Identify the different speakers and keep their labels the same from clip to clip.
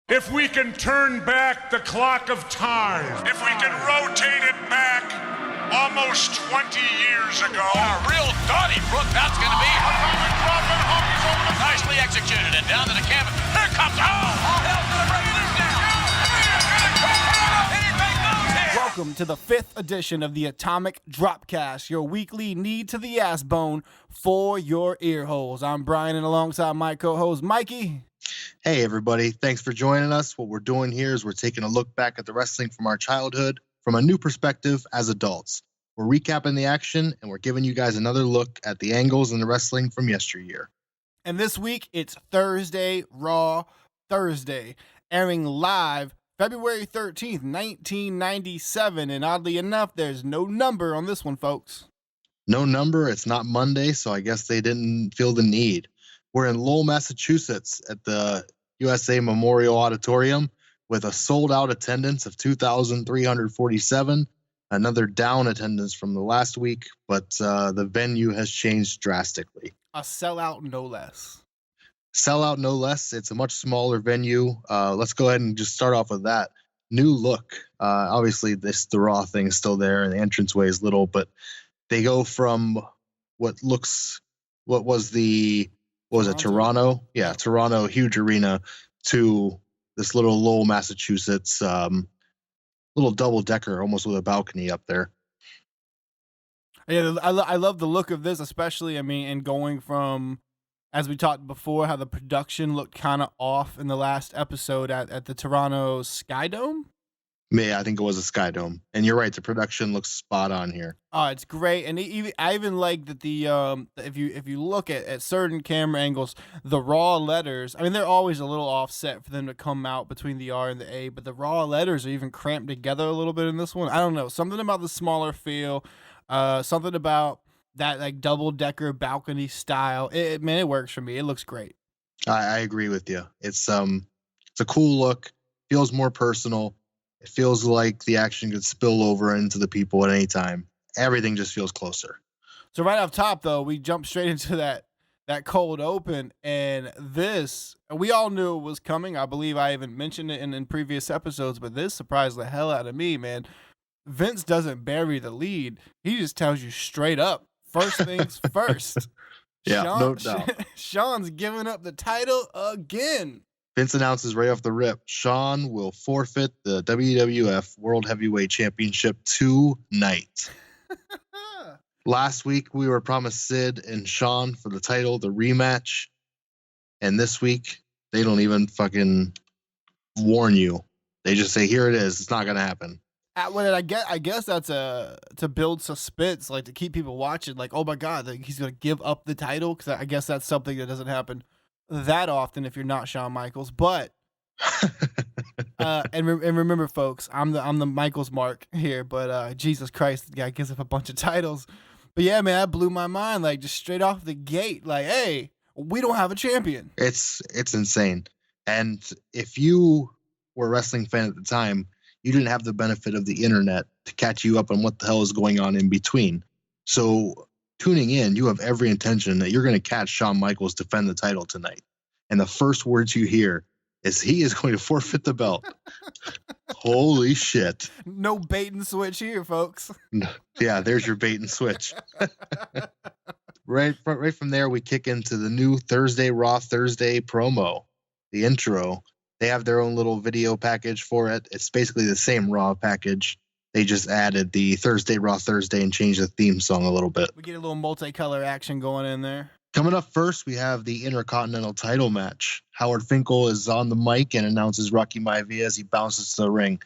Speaker 1: If we can turn back the clock of time, if we can rotate it back almost 20 years ago.
Speaker 2: A real Donnybrook, that's going to be. Nicely executed and down to the canvas. Here comes, all hell's going to break loose now. Anything goes here.
Speaker 3: Welcome to the 5th edition of the Atomic Dropcast, your weekly knee to the ass bone for your ear holes. I'm Brian, and alongside my co-host Mikey.
Speaker 4: Hey everybody, thanks for joining us. What we're doing here is we're taking a look back at the wrestling from our childhood from a new perspective as adults. We're recapping the action and we're giving you guys another look at the angles in the wrestling from yesteryear.
Speaker 3: And this week it's Thursday, Raw Thursday, airing live February 13th, 1997. And oddly enough, there's no number on this one, folks.
Speaker 4: No number, it's not Monday, so I guess they didn't feel the need. We're in Lowell, Massachusetts at the USA Memorial Auditorium with a sold-out attendance of 2,347. Another down attendance from the last week, but the venue has changed drastically.
Speaker 3: A sellout, no less.
Speaker 4: Sellout, no less. It's a much smaller venue. Let's go ahead and just start off with that. New look. Obviously, the Raw thing is still there, and the entranceway is little, but they go from what was it, Toronto? Yeah, Toronto, huge arena, to this little Lowell, Massachusetts, little double-decker, almost with a balcony up there.
Speaker 3: Yeah, I love the look of this, especially, and going from, as we talked before, how the production looked kind of off in the last episode at the Toronto Sky Dome.
Speaker 4: Yeah, I think it was a Sky Dome. And you're right, the production looks spot on here.
Speaker 3: Oh, it's great. And I even like that if you look at certain camera angles, the raw letters, they're always a little offset for them to come out between the R and the A, but the raw letters are even cramped together a little bit in this one. I don't know, something about the smaller feel, something about that like double-decker balcony style. It works for me. It looks great.
Speaker 4: I agree with you. It's a cool look, feels more personal. It feels like the action could spill over into the people at any time. Everything just feels closer.
Speaker 3: So right off top, though, we jump straight into that cold open, and this, we all knew it was coming. I believe I even mentioned it in previous episodes, but this surprised the hell out of me, man. Vince doesn't bury the lead. He just tells you straight up, first things first.
Speaker 4: Yeah, no doubt.
Speaker 3: Sean's giving up the title again.
Speaker 4: Vince announces right off the rip, Sean will forfeit the WWF World Heavyweight Championship tonight. Last week, we were promised Sid and Sean for the title, the rematch. And this week, they don't even fucking warn you. They just say, here it is. It's not going to happen.
Speaker 3: I guess that's to build suspense, like to keep people watching. Like, oh my God, like he's going to give up the title? Because I guess that's something that doesn't happen that often if you're not Shawn Michaels, but and remember, folks, I'm the Michaels mark here, but Jesus Christ, the guy gives up a bunch of titles. But yeah, man, that blew my mind, like just straight off the gate, like, hey, we don't have a champion.
Speaker 4: It's insane. And if you were a wrestling fan at the time, you didn't have the benefit of the internet to catch you up on what the hell is going on in between. So tuning in, you have every intention that you're going to catch Shawn Michaels defend the title tonight. And the first words you hear is he is going to forfeit the belt. Holy shit.
Speaker 3: No bait and switch here, folks.
Speaker 4: Yeah, there's your bait and switch. Right from there, we kick into the new Raw Thursday promo, the intro. They have their own little video package for it. It's basically the same Raw package. They just added the Raw Thursday and changed the theme song a little bit.
Speaker 3: We get a little multicolor action going in there.
Speaker 4: Coming up first, we have the Intercontinental Title match. Howard Finkel is on the mic and announces Rocky Maivia as he bounces to the ring.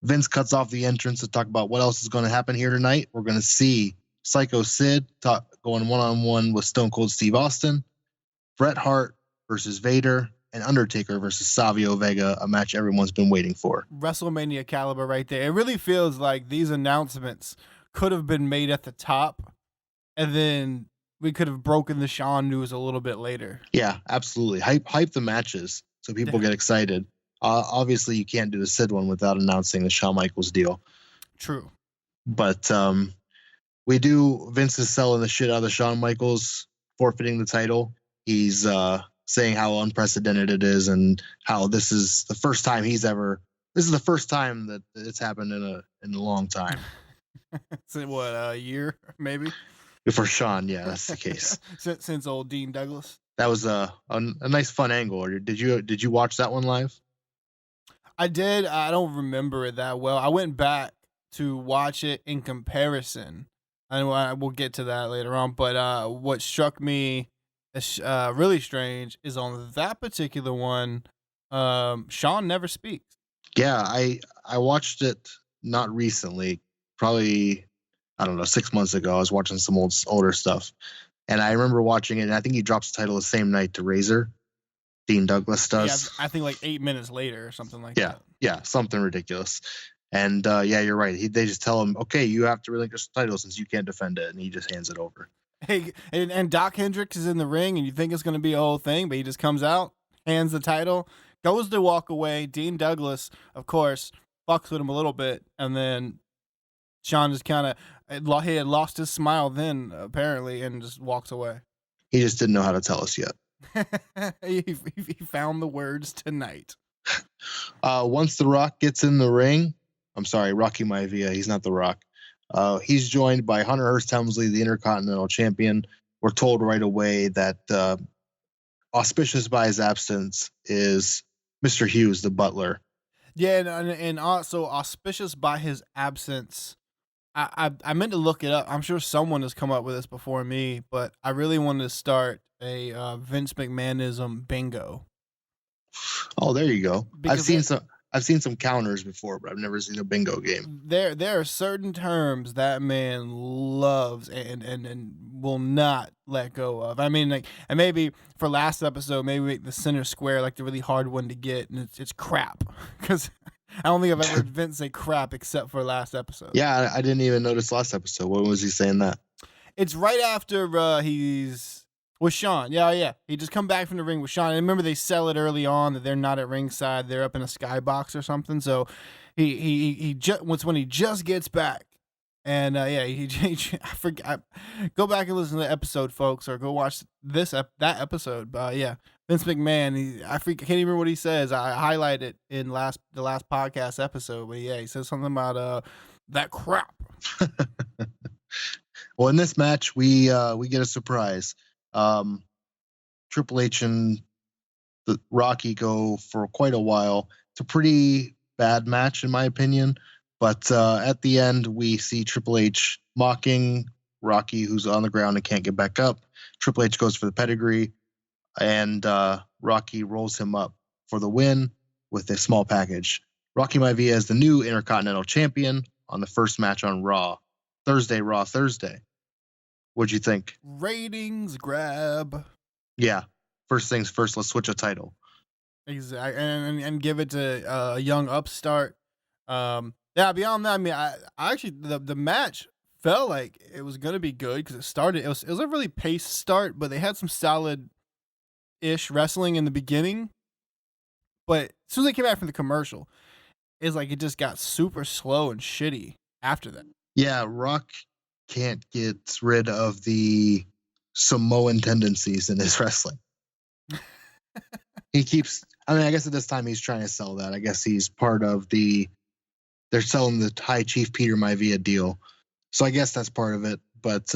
Speaker 4: Vince cuts off the entrance to talk about what else is going to happen here tonight. We're going to see Psycho Sid going one-on-one with Stone Cold Steve Austin, Bret Hart versus Vader, and Undertaker versus Savio Vega, a match everyone's been waiting for.
Speaker 3: WrestleMania caliber right there. It really feels like these announcements could have been made at the top, and then we could have broken the Shawn news a little bit later.
Speaker 4: Yeah, absolutely. Hype the matches so people get excited. Obviously, you can't do the Sid one without announcing the Shawn Michaels deal.
Speaker 3: True.
Speaker 4: But Vince is selling the shit out of the Shawn Michaels forfeiting the title. He's saying how unprecedented it is and how this is the first time that it's happened in a long time.
Speaker 3: So what, a year maybe?
Speaker 4: For Sean, yeah, that's the case.
Speaker 3: since old Dean Douglas.
Speaker 4: That was a nice fun angle. Did you watch that one live?
Speaker 3: I did. I don't remember it that well. I went back to watch it in comparison. We'll get to that later on. But what struck me as really strange is on that particular one, Sean never speaks.
Speaker 4: Yeah, I watched it not recently, probably, I don't know, 6 months ago. I was watching some older stuff, and I remember watching it, and I think he drops the title the same night to Razor. Dean Douglas does.
Speaker 3: Yeah, I think like 8 minutes later or something like that.
Speaker 4: Yeah, something ridiculous. And yeah, you're right. They just tell him, okay, you have to relinquish the title since you can't defend it, and he just hands it over.
Speaker 3: Hey, and Doc Hendricks is in the ring, and you think it's going to be a whole thing, but he just comes out, hands the title, goes to walk away. Dean Douglas, of course, fucks with him a little bit, and then Sean just kind of, he had lost his smile then, apparently, and just walks away.
Speaker 4: He just didn't know how to tell us yet.
Speaker 3: he found the words tonight.
Speaker 4: Once The Rock gets in the ring, I'm sorry, Rocky Maivia, he's not The Rock. He's joined by Hunter Hearst Helmsley, the Intercontinental Champion. We're told right away that auspicious by his absence is Mr. Hughes, the butler.
Speaker 3: Yeah, and also auspicious by his absence. I meant to look it up. I'm sure someone has come up with this before me, but I really wanted to start a Vince McMahonism bingo.
Speaker 4: Oh, there you go.
Speaker 3: Because
Speaker 4: I've seen some counters before, but I've never seen a bingo game.
Speaker 3: There are certain terms that man loves and will not let go of. I mean, like, and maybe for last episode, maybe make the center square like the really hard one to get, and it's crap, because I don't think I've ever heard Vince say crap except for last episode.
Speaker 4: Yeah, I didn't even notice last episode. When was he saying that?
Speaker 3: It's right after he's with Sean. Yeah. He just come back from the ring with Sean. And remember, they sell it early on that they're not at ringside; they're up in a skybox or something. So he when he just gets back, and I forgot. Go back and listen to the episode, folks, or go watch that episode. Yeah, Vince McMahon. I can't even remember what he says. I highlighted it in the last podcast episode. But yeah, he says something about that crap.
Speaker 4: Well, in this match, we get a surprise. Triple H and the Rocky go for quite a while. It's a pretty bad match, in my opinion. But at the end, we see Triple H mocking Rocky, who's on the ground and can't get back up. Triple H goes for the pedigree, and Rocky rolls him up for the win with a small package. Rocky Maivia is the new Intercontinental Champion on the first match on Raw Thursday. What'd you think?
Speaker 3: Ratings grab.
Speaker 4: Yeah. First things first, let's switch a title.
Speaker 3: Exactly. And give it to a young upstart. Yeah, beyond that, I mean, I actually, the match felt like it was going to be good because it was a really paced start, but they had some solid-ish wrestling in the beginning. But as soon as they came back from the commercial, it's like it just got super slow and shitty after that.
Speaker 4: Yeah, Rock can't get rid of the Samoan tendencies in his wrestling. I guess at this time he's trying to sell that. I guess he's part of they're selling the High Chief Peter Maivia deal. So I guess that's part of it. But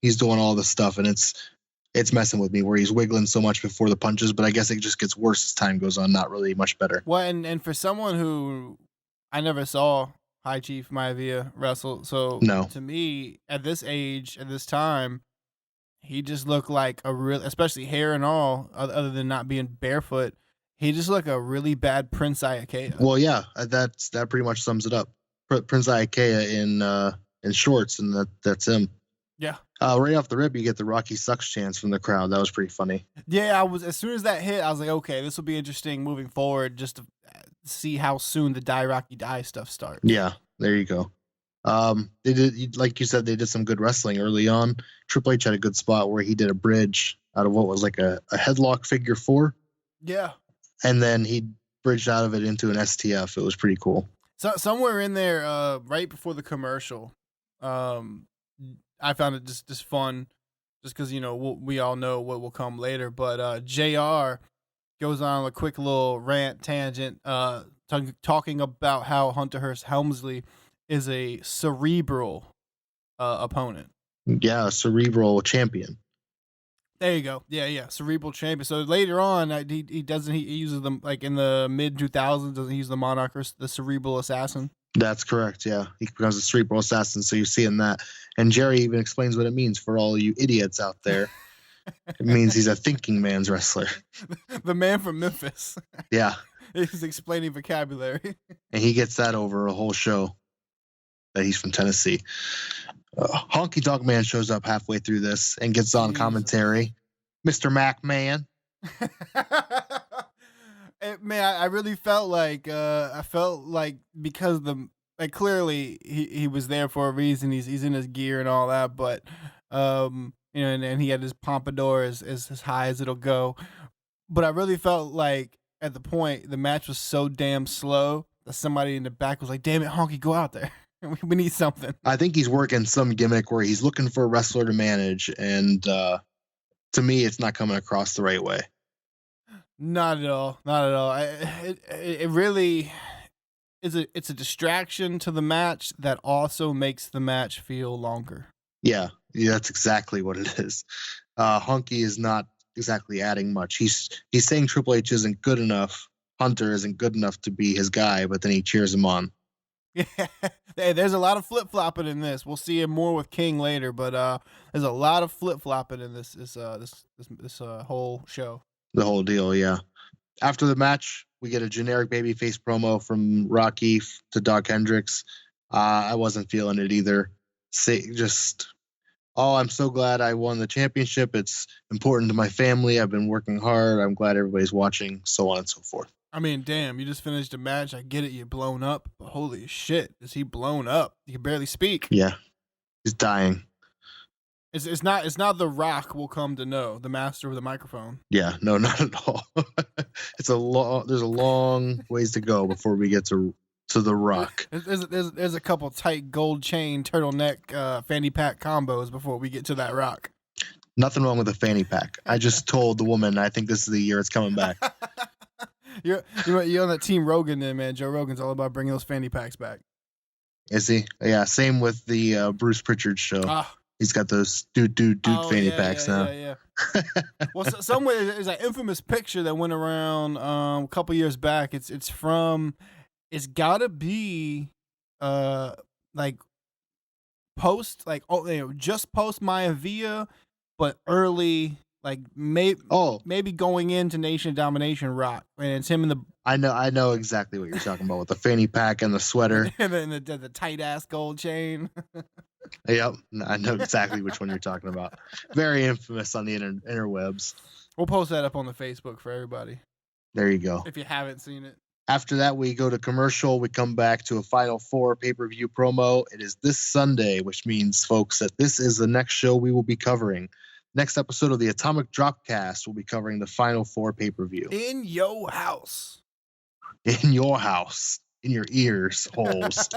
Speaker 4: he's doing all this stuff, and it's messing with me where he's wiggling so much before the punches, but I guess it just gets worse as time goes on, not really much better.
Speaker 3: Well, and for someone who I never saw High Chief Maivia wrestle, so
Speaker 4: no.
Speaker 3: To me, at this age, at this time, he just looked like a real, especially hair and all, other than not being barefoot, he just looked like a really bad Prince Ikea.
Speaker 4: Well, yeah, that pretty much sums it up. Prince Ikea in shorts, and that's him.
Speaker 3: Yeah.
Speaker 4: Right off the rip, you get the Rocky sucks chance from the crowd. That was pretty funny.
Speaker 3: Yeah, as soon as that hit, I was like, okay, this will be interesting moving forward, just to see how soon the Die Rocky Die stuff starts.
Speaker 4: Yeah, there you go. They did, like you said, they did some good wrestling early on. Triple H had a good spot where he did a bridge out of what was like a headlock figure 4.
Speaker 3: Yeah.
Speaker 4: And then he bridged out of it into an STF. It was pretty cool.
Speaker 3: So somewhere in there, right before the commercial, I found it just fun. just because, we all know what will come later. But JR goes on a quick little rant tangent, talking about how Hunter Hearst Helmsley is a cerebral opponent.
Speaker 4: Yeah, a cerebral champion.
Speaker 3: There you go. Yeah, cerebral champion. So later on, he uses them like in the mid 2000s. Doesn't he use the Monarch or the cerebral assassin?
Speaker 4: That's correct. Yeah, he becomes a cerebral assassin. So you're seeing that, and Jerry even explains what it means for all you idiots out there. It means he's a thinking man's wrestler.
Speaker 3: The man from Memphis.
Speaker 4: Yeah,
Speaker 3: he's explaining vocabulary,
Speaker 4: and he gets that over a whole show that he's from Tennessee. Honky Tonk Man shows up halfway through this and gets on commentary. Mr. Mac Man.
Speaker 3: Man, I really felt like because clearly he was there for a reason. He's in his gear and all that, but and he had his pompadour as high as it'll go. But I really felt like at the point the match was so damn slow that somebody in the back was like, "Damn it, Honky, go out there. We need something."
Speaker 4: I think he's working some gimmick where he's looking for a wrestler to manage, and to me, it's not coming across the right way.
Speaker 3: Not at all. It really is it's a distraction to the match that also makes the match feel longer.
Speaker 4: Yeah, that's exactly what it is. Honky is not exactly adding much. He's saying Triple H isn't good enough. Hunter isn't good enough to be his guy, but then he cheers him on.
Speaker 3: Yeah, hey, there's a lot of flip flopping in this. We'll see it more with King later, but there's a lot of flip flopping in this whole show. The whole deal,
Speaker 4: yeah. After the match, we get a generic babyface promo from Rocky to Doc Hendricks. I wasn't feeling it either. I'm so glad I won the championship. It's important to my family. I've been working hard. I'm glad everybody's watching, so on and so forth.
Speaker 3: I mean, damn, you just finished a match. I get it, you're blown up, but holy shit, is he blown up? He can barely speak.
Speaker 4: Yeah, he's dying.
Speaker 3: It's not The Rock we'll come to know, the master of the microphone.
Speaker 4: Yeah, no, not at all. There's a long ways to go before we get to The Rock.
Speaker 3: There's a couple tight gold chain turtleneck fanny pack combos before we get to that Rock.
Speaker 4: Nothing wrong with a fanny pack. I just told the woman I think this is the year it's coming back.
Speaker 3: You're on that Team Rogan then, man. Joe Rogan's all about bringing those fanny packs back.
Speaker 4: Is he? Yeah, same with the Bruce Pritchard show. He's got those dude fanny packs now.
Speaker 3: Yeah. Well, somewhere there's an infamous picture that went around a couple years back. It's gotta be just post Maya Villa, but early. Maybe going into Nation Domination Rock, and it's him in the.
Speaker 4: I know exactly what you're talking about with the fanny pack and the sweater
Speaker 3: and then the tight ass gold chain.
Speaker 4: Yep, I know exactly which one you're talking about. Very infamous on the interwebs.
Speaker 3: We'll post that up on the Facebook for everybody.
Speaker 4: There you go.
Speaker 3: If you haven't seen it.
Speaker 4: After that, we go to commercial. We come back to a Final Four pay-per-view promo. It is this Sunday, which means, folks, that this is the next show we will be covering. Next episode of the Atomic Dropcast will be covering the Final Four pay-per-view.
Speaker 3: In your house.
Speaker 4: In your house. In your ears holes.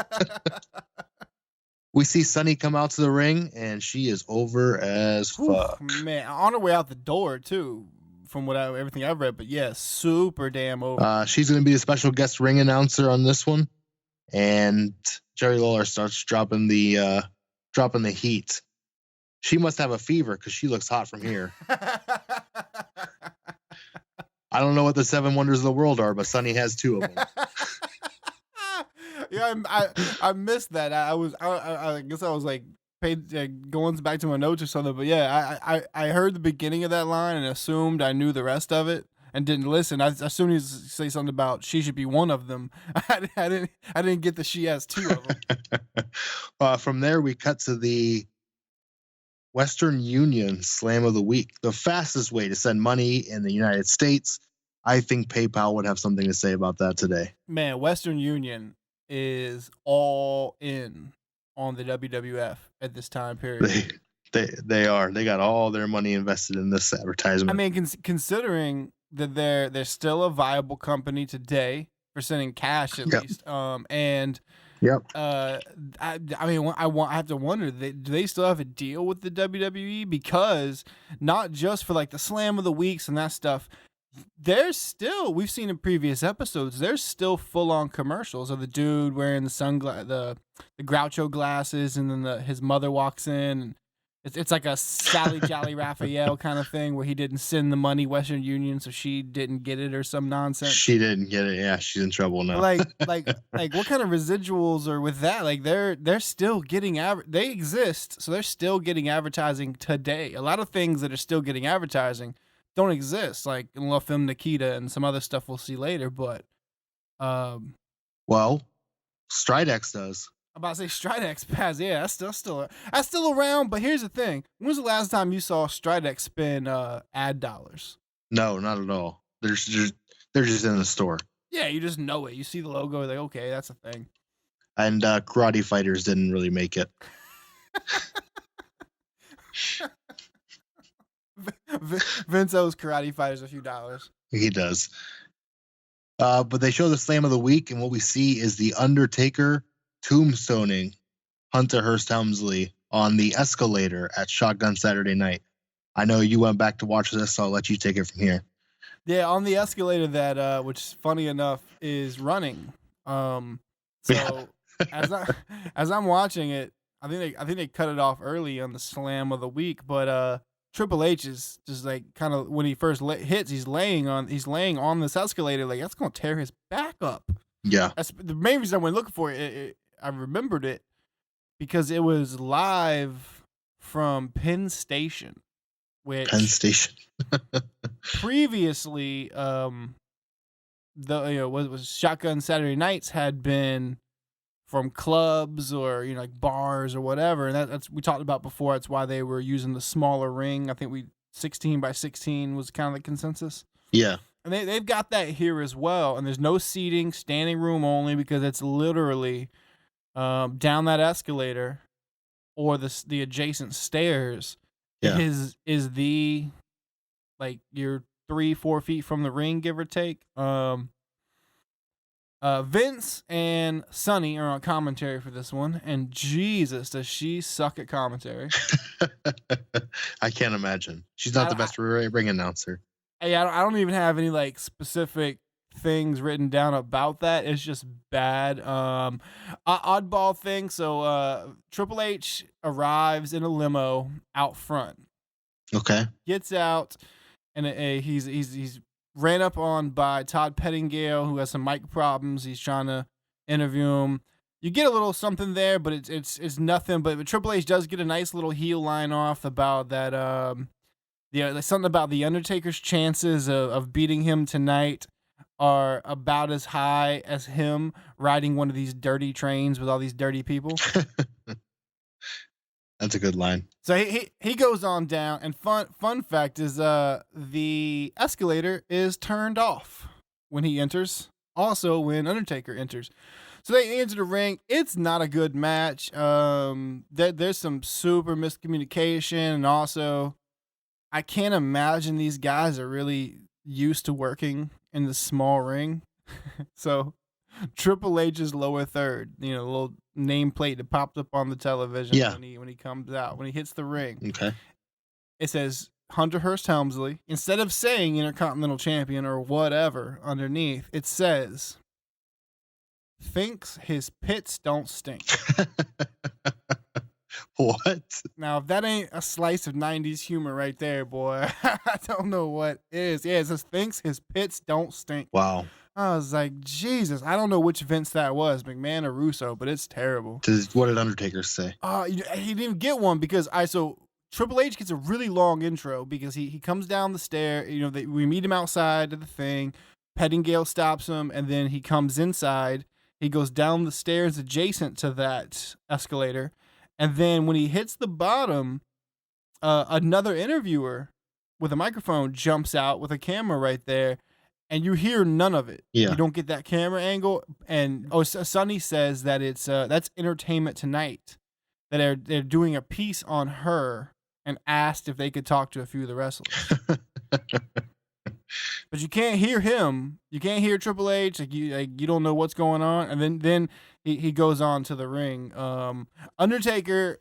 Speaker 4: We see Sunny come out to the ring, and she is over as fuck.
Speaker 3: Man, on her way out the door, too, from everything I've read. But yeah, super damn over.
Speaker 4: She's going to be a special guest ring announcer on this one. And Jerry Lawler starts dropping the heat. She must have a fever because she looks hot from here. I don't know what the 7 wonders of the world are, but Sunny has 2 of them.
Speaker 3: Yeah, I missed that. I guess I was like going back to my notes or something. But yeah, I heard the beginning of that line and assumed I knew the rest of it and didn't listen. As soon as you say something about she should be one of them, I didn't get that she has 2 of them.
Speaker 4: From there, we cut to the Western Union Slam of the Week, the fastest way to send money in the United States. I think PayPal would have something to say about that today.
Speaker 3: Man, Western Union is all in on the WWF at this time period.
Speaker 4: They are. They got all their money invested in this advertisement.
Speaker 3: I mean, considering that they're still a viable company today for sending cash at least. And
Speaker 4: Yep.
Speaker 3: I mean, I have to wonder, do they still have a deal with the WWE? Because not just for like the Slam of the Weeks and that stuff, there's still, we've seen in previous episodes, there's still full on commercials of the dude wearing the Groucho glasses, and then his mother walks in, and it's like a Sally Jolly Raphael kind of thing where he didn't send the money Western Union, so she didn't get it or some nonsense.
Speaker 4: She didn't get it. Yeah, she's in trouble now.
Speaker 3: Like what kind of residuals are with that? Like they're still getting they exist, so they're still getting advertising today. A lot of things that are still getting advertising don't exist, like La Femme Nikita and some other stuff we'll see later. But
Speaker 4: well, Stridex does.
Speaker 3: I'm about to say Stridex Pass, yeah, that's still around. But here's the thing: when was the last time you saw Stridex spend ad dollars?
Speaker 4: No, not at all. They're just in the store.
Speaker 3: Yeah, you just know it. You see the logo, like, okay, that's a thing.
Speaker 4: And Karate Fighters didn't really make it.
Speaker 3: Vince owes Karate Fighters a few dollars.
Speaker 4: He does. But they show the Slam of the Week, and what we see is the Undertaker tombstoning Hunter Hearst Helmsley on the escalator at Shotgun Saturday Night. I know you went back to watch this, so I'll let you take it from here.
Speaker 3: Yeah, on the escalator that, which funny enough is running. So as I'm watching it, I think they cut it off early on the Slam of the Week, but Triple H is just like kind of when he first hits, he's laying on this escalator, like that's gonna tear his back up.
Speaker 4: Yeah,
Speaker 3: that's the main reason I went looking for it. I remembered it because it was live from Penn Station, which previously, what was Shotgun Saturday Nights had been from clubs or like bars or whatever, and that's we talked about before. That's why they were using the smaller ring. I think 16 by 16 was kind of the consensus.
Speaker 4: Yeah,
Speaker 3: and they've got that here as well. And there's no seating, standing room only, because it's literally down that escalator or the adjacent stairs.
Speaker 4: Yeah.
Speaker 3: is the like you're 3-4 feet from the ring, give or take. Vince and Sonny are on commentary for this one, and Jesus, does she suck at commentary.
Speaker 4: I can't imagine. She's not the best ring announcer.
Speaker 3: I don't even have any like specific things written down about that. It's just bad. Oddball thing. So Triple H arrives in a limo out front.
Speaker 4: Okay.
Speaker 3: Gets out, and he's ran up on by Todd Pettingale, who has some mic problems. He's trying to interview him. You get a little something there, but it's nothing. But Triple H does get a nice little heel line off about that. Something about the Undertaker's chances of beating him tonight are about as high as him riding one of these dirty trains with all these dirty people.
Speaker 4: That's a good line.
Speaker 3: So he goes on down, and fun fact is the escalator is turned off when he enters. Also, when Undertaker enters, so they enter the ring. It's not a good match. There's some super miscommunication, and also I can't imagine these guys are really used to working in the small ring. So Triple H's lower third, the little nameplate that popped up on the television when he comes out, when he hits the ring.
Speaker 4: Okay.
Speaker 3: It says Hunter Hearst Helmsley. Instead of saying Intercontinental Champion or whatever underneath, it says thinks his pits don't stink.
Speaker 4: What?
Speaker 3: Now, if that ain't a slice of 90s humor right there, boy, I don't know what is. Yeah, it says thinks his pits don't stink.
Speaker 4: Wow.
Speaker 3: I was like, Jesus, I don't know which Vince that was, McMahon or Russo, but it's terrible.
Speaker 4: What did Undertaker say?
Speaker 3: He didn't get one because so Triple H gets a really long intro because he comes down the stair. We meet him outside of the thing. Pettingale stops him, and then he comes inside. He goes down the stairs adjacent to that escalator, and then when he hits the bottom, another interviewer with a microphone jumps out with a camera right there. And you hear none of it.
Speaker 4: Yeah.
Speaker 3: You don't get that camera angle. And Sonny says that it's that's Entertainment Tonight, that they're doing a piece on her, and asked if they could talk to a few of the wrestlers. But you can't hear him. You can't hear Triple H. You don't know what's going on. And then he goes on to the ring. Undertaker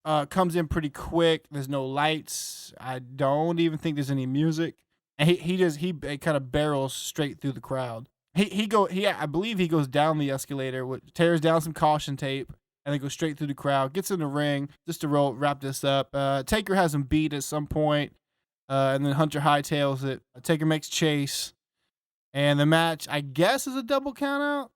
Speaker 3: comes in pretty quick. There's no lights. I don't even think there's any music. And he kind of barrels straight through the crowd. I believe he goes down the escalator, tears down some caution tape, and then goes straight through the crowd. Gets in the ring just to wrap this up. Taker has him beat at some point. And then Hunter hightails it. Taker makes chase. And the match, I guess, is a double count out.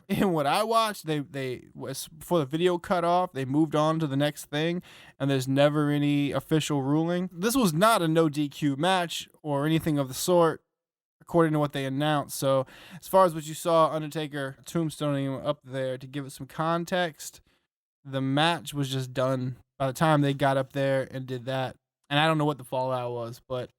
Speaker 3: And what I watched, they before the video cut off, they moved on to the next thing, and there's never any official ruling. This was not a no DQ match or anything of the sort, according to what they announced. So as far as what you saw, Undertaker tombstoning him up there, to give it some context, the match was just done by the time they got up there and did that. And I don't know what the fallout was, but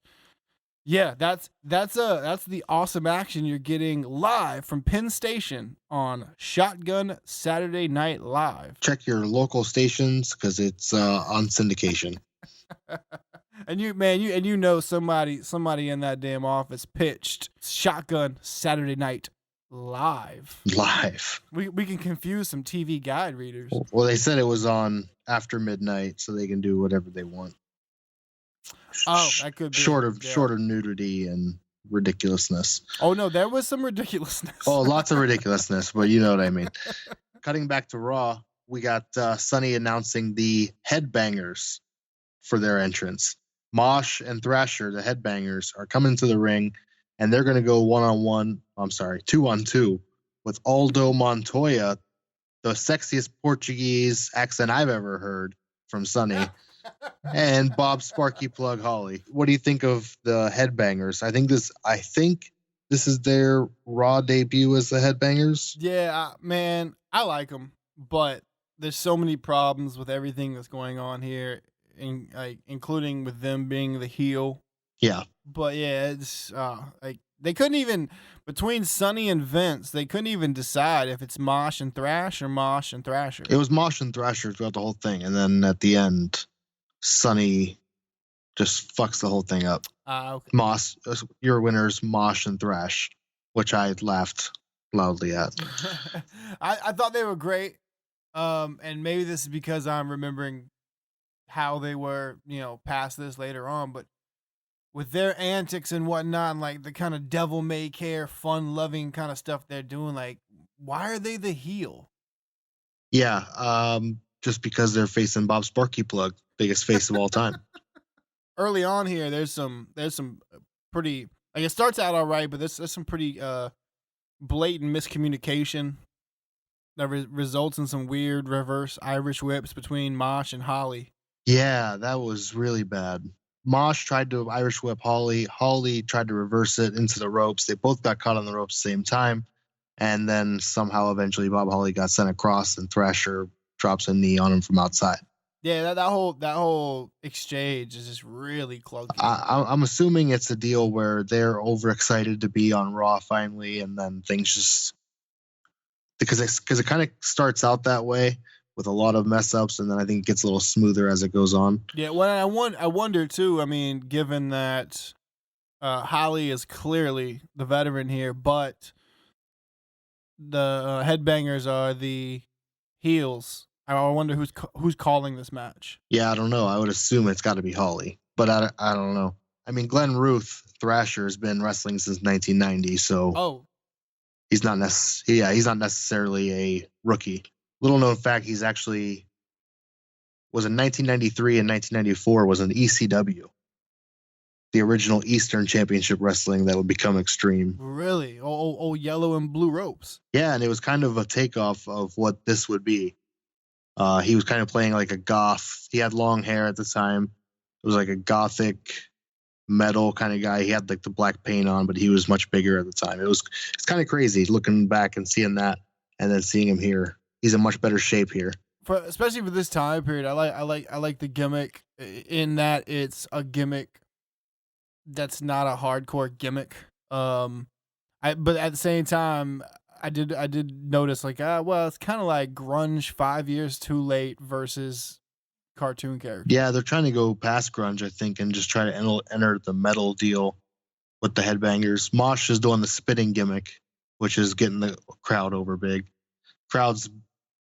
Speaker 3: yeah, that's the awesome action you're getting live from Penn Station on Shotgun Saturday Night Live.
Speaker 4: Check your local stations because it's on syndication.
Speaker 3: And you know somebody in that damn office pitched Shotgun Saturday Night Live. We can confuse some TV guide readers.
Speaker 4: Well, they said it was on after midnight, so they can do whatever they want.
Speaker 3: Oh, that could be
Speaker 4: short of nudity and ridiculousness.
Speaker 3: Oh no, there was some ridiculousness.
Speaker 4: Oh, lots of ridiculousness, but you know what I mean. Cutting back to Raw, we got Sonny announcing the Headbangers for their entrance. Mosh and Thrasher, the Headbangers, are coming to the ring, and they're going to go 2-on-2 with Aldo Montoya, the sexiest Portuguese accent I've ever heard from Sonny. And Bob Sparky Plug Holly. What do you think of the Headbangers? I think this is their Raw debut as the Headbangers.
Speaker 3: Yeah, man, I like them, but there's so many problems with everything that's going on here, including with them being the heel.
Speaker 4: Yeah,
Speaker 3: but yeah, it's they couldn't even, between Sonny and Vince, they couldn't even decide if it's Mosh and Thrash or Mosh and Thrasher.
Speaker 4: It was Mosh and Thrasher throughout the whole thing, and then at the end, Sonny just fucks the whole thing up.
Speaker 3: Okay.
Speaker 4: Moss, your winners, Mosh and Thrash, which I laughed loudly at.
Speaker 3: I thought they were great. And maybe this is because I'm remembering how they were, past this later on, but with their antics and whatnot, and like the kind of devil may care, fun loving kind of stuff they're doing, like, why are they the heel?
Speaker 4: Yeah. Just because they're facing Bob Sparky Plug, biggest face of all time.
Speaker 3: Early on here, there's some pretty, like, it starts out all right, but there's some pretty blatant miscommunication that results in some weird reverse Irish whips between Mosh and Holly.
Speaker 4: Yeah, that was really bad. Mosh tried to Irish whip Holly. Holly tried to reverse it into the ropes. They both got caught on the ropes at the same time. And then somehow eventually Bob Holly got sent across and Thrasher drops a knee on him from outside.
Speaker 3: Yeah, that whole exchange is just really clunky.
Speaker 4: I'm assuming it's a deal where they're overexcited to be on Raw finally, and then things just because it kind of starts out that way with a lot of mess ups, and then I think it gets a little smoother as it goes on.
Speaker 3: Yeah, well, I wonder too. I mean, given that Holly is clearly the veteran here, but the Headbangers are the heels. I wonder who's calling this match.
Speaker 4: Yeah, I don't know. I would assume it's got to be Holly, but I don't know. I mean, Glenn Ruth, Thrasher, has been wrestling since 1990, so he's not necessarily a rookie. Little known fact: he's actually was in 1993 and 1994 was an ECW, the original Eastern Championship Wrestling that would become Extreme.
Speaker 3: Really? Oh, yellow and blue ropes.
Speaker 4: Yeah, and it was kind of a takeoff of what this would be. He was kind of playing like a goth. He had long hair at the time. It was like a gothic metal kind of guy. He had like the black paint on, but he was much bigger at the time. It's kind of crazy looking back and seeing that, and then seeing him here. He's in much better shape here.
Speaker 3: Especially for this time period. I like the gimmick in that it's a gimmick that's not a hardcore gimmick. But at the same time, I did notice like, it's kind of like grunge 5 years too late versus cartoon character.
Speaker 4: Yeah, they're trying to go past grunge, I think, and just try to enter the metal deal. with the headbangers. Mosh is doing the spitting gimmick, which is getting the crowd over big. Crowd's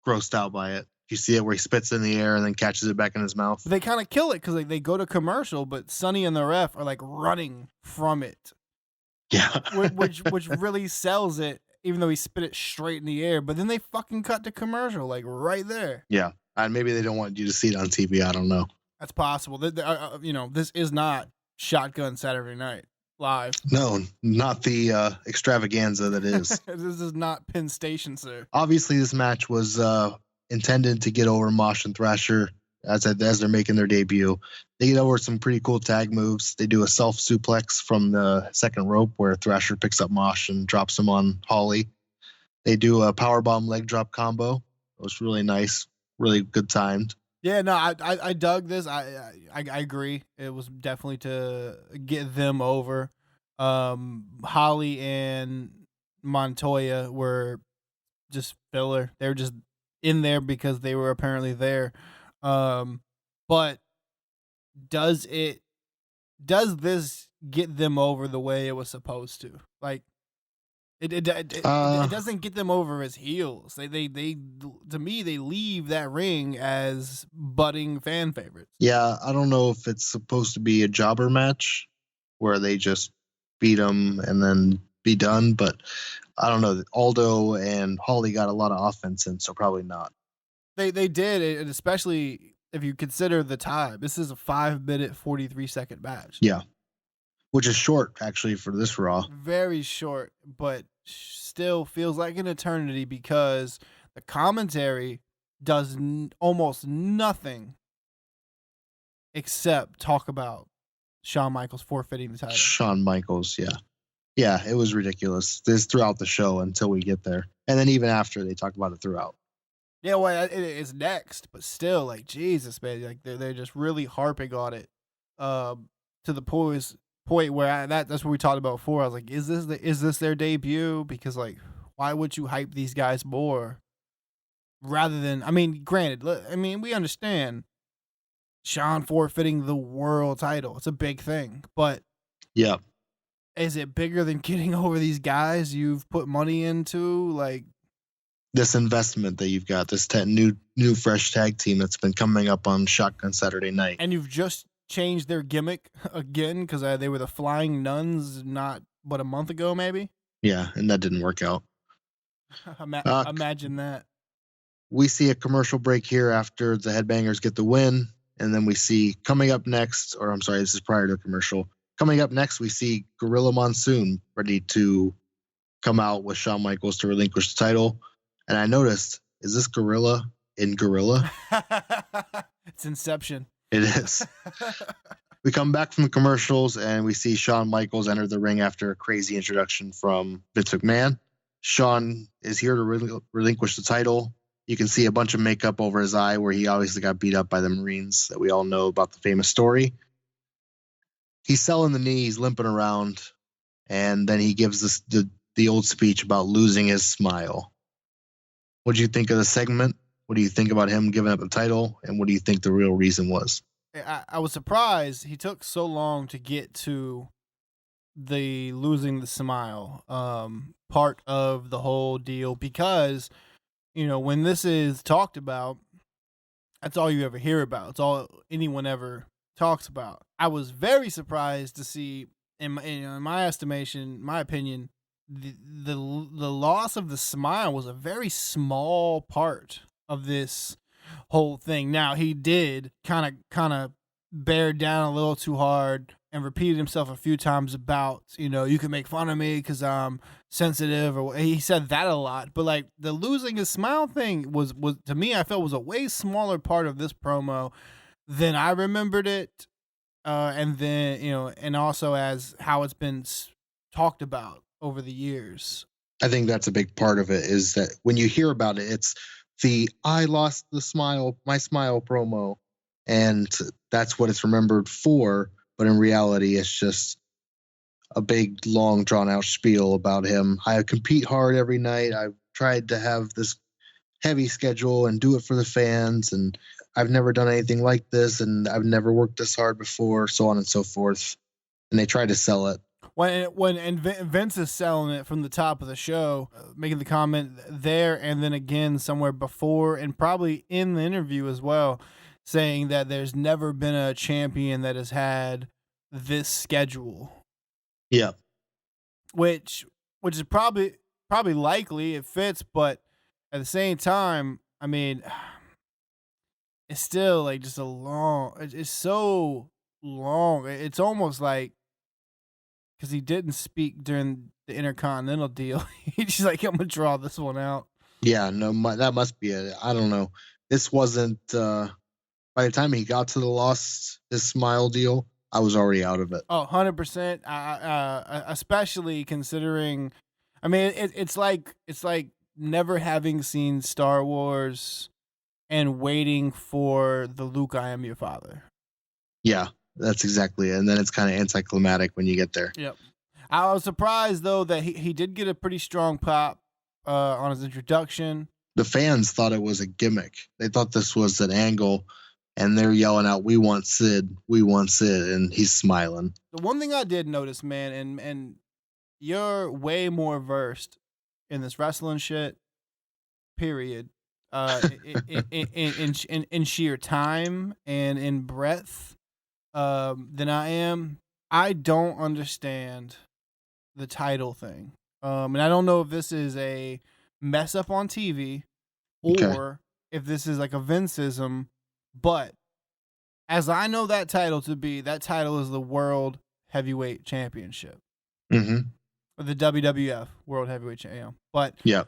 Speaker 4: grossed out by it. You see it where he spits in the air and then catches it back in his mouth.
Speaker 3: They kind of kill it because they go to commercial, but Sonny and the ref are like running from it.
Speaker 4: Yeah.
Speaker 3: which really sells it, even though he spit it straight in the air. But then they fucking cut to commercial, like right there.
Speaker 4: Yeah. And maybe they don't want you to see it on TV. I don't know.
Speaker 3: That's possible. This is not Shotgun Saturday Night Live.
Speaker 4: No, not the extravaganza that is.
Speaker 3: This is not Penn Station, sir.
Speaker 4: Obviously, this match was intended to get over Mosh and Thrasher as they're making their debut. They get over some pretty cool tag moves. They do a self suplex from the second rope where Thrasher picks up Mosh and drops him on Holly. They do a powerbomb leg drop combo. It was really nice, really good timed.
Speaker 3: Yeah, no, I dug this. I agree. It was definitely to get them over. Holly and Montoya were just filler. They were just in there because they were apparently there. But does this get them over the way it was supposed to? Like, it doesn't get them over as heels. They to me, they leave that ring as budding fan favorites.
Speaker 4: Yeah, I don't know if it's supposed to be a jobber match where they just beat them and then be done, but I don't know. Aldo and Holly got a lot of offense in, so probably not.
Speaker 3: They did, and especially if you consider the time. This is a 5-minute, 43-second match.
Speaker 4: Yeah. Which is short, actually, for this Raw.
Speaker 3: Very short, but still feels like an eternity because the commentary does almost nothing except talk about Shawn Michaels forfeiting the title.
Speaker 4: Shawn Michaels, yeah. Yeah, it was ridiculous. This throughout the show until we get there. And then even after, they talk about it throughout.
Speaker 3: Yeah, well, it's next, but still, like, Jesus, man. Like, they're just really harping on it to the point where that's what we talked about before. I was like, is this their debut? Because, like, why would you hype these guys more rather than, I mean, granted, we understand Shawn forfeiting the world title. It's a big thing, but
Speaker 4: yeah,
Speaker 3: is it bigger than getting over these guys you've put money into? Like,
Speaker 4: this investment that you've got, this new fresh tag team that's been coming up on Shotgun Saturday Night.
Speaker 3: And you've just changed their gimmick again because they were the Flying Nuns a month ago, maybe?
Speaker 4: Yeah, and that didn't work out.
Speaker 3: Imagine that.
Speaker 4: We see a commercial break here after the Headbangers get the win, and then we see coming up next, or I'm sorry, this is prior to the commercial. Coming up next, we see Gorilla Monsoon ready to come out with Shawn Michaels to relinquish the title. And I noticed, is this Gorilla in Gorilla?
Speaker 3: It's Inception.
Speaker 4: It is. We come back from the commercials and we see Shawn Michaels enter the ring after a crazy introduction from Vince McMahon. Shawn is here to relinquish the title. You can see a bunch of makeup over his eye where he obviously got beat up by the Marines that we all know about the famous story. He's selling the knee. He's limping around. And then he gives us the old speech about losing his smile. What do you think of the segment? What do you think about him giving up the title? And what do you think the real reason was?
Speaker 3: I was surprised he took so long to get to the losing the smile part of the whole deal because, when this is talked about, that's all you ever hear about. It's all anyone ever talks about. I was very surprised to see, in my estimation, my opinion, the loss of the smile was a very small part of this whole thing. Now, he did kind of bear down a little too hard and repeated himself a few times about, you can make fun of me because I'm sensitive, or he said that a lot. But like the losing his smile thing was to me, I felt was a way smaller part of this promo than I remembered it. And then, and also as how it's been talked about over the years.
Speaker 4: I think that's a big part of it is that when you hear about it, it's the I lost the smile, my smile promo. And that's what it's remembered for. But in reality, it's just a big, long, drawn-out spiel about him. I compete hard every night. I've tried to have this heavy schedule and do it for the fans. And I've never done anything like this. And I've never worked this hard before, so on and so forth. And they tried to sell it.
Speaker 3: Vince is selling it from the top of the show, making the comment there and then again somewhere before and probably in the interview as well, saying that there's never been a champion that has had this schedule.
Speaker 4: Yeah.
Speaker 3: Which is probably likely, it fits, but at the same time, I mean, it's still like just it's so long. It's almost like, because he didn't speak during the Intercontinental deal. He's just like, I'm going to draw this one out.
Speaker 4: Yeah, no, that must be it. I don't know. This wasn't, by the time he got to the Lost His Smile deal, I was already out of it.
Speaker 3: Oh, 100%. Especially considering, I mean, it's like never having seen Star Wars and waiting for the Luke, I am your father.
Speaker 4: Yeah, that's exactly it. And then it's kind of anticlimactic when you get there.
Speaker 3: Yep. I was surprised, though, that he did get a pretty strong pop on his introduction.
Speaker 4: The fans thought it was a gimmick. They thought this was an angle, and they're yelling out, "We want Sid, we want Sid," and he's smiling.
Speaker 3: The one thing I did notice, man, and you're way more versed in this wrestling shit, period, in sheer time and in breadth than I am. I don't understand the title thing. And I don't know if this is a mess up on TV or if this is like a Vinceism, but as I know that title to be, that title is the World Heavyweight Championship.
Speaker 4: Mm-hmm.
Speaker 3: Or the WWF World Heavyweight Championship. But
Speaker 4: yeah.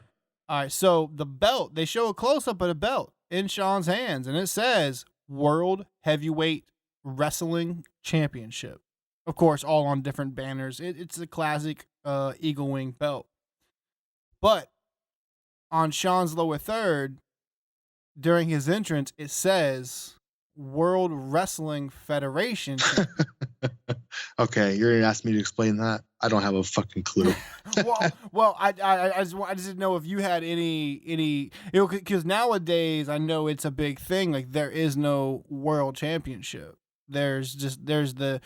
Speaker 3: All right, so the belt, they show a close-up of a belt in Sean's hands, and it says World Heavyweight Wrestling Championship. Of course, all on different banners. It's a classic Eagle Wing belt. But on Sean's lower third, during his entrance, it says World Wrestling Federation.
Speaker 4: Okay, you're gonna ask me to explain that? I don't have a fucking clue.
Speaker 3: well, I just didn't know if you had any, because nowadays I know it's a big thing. Like, there is no world championship. There's the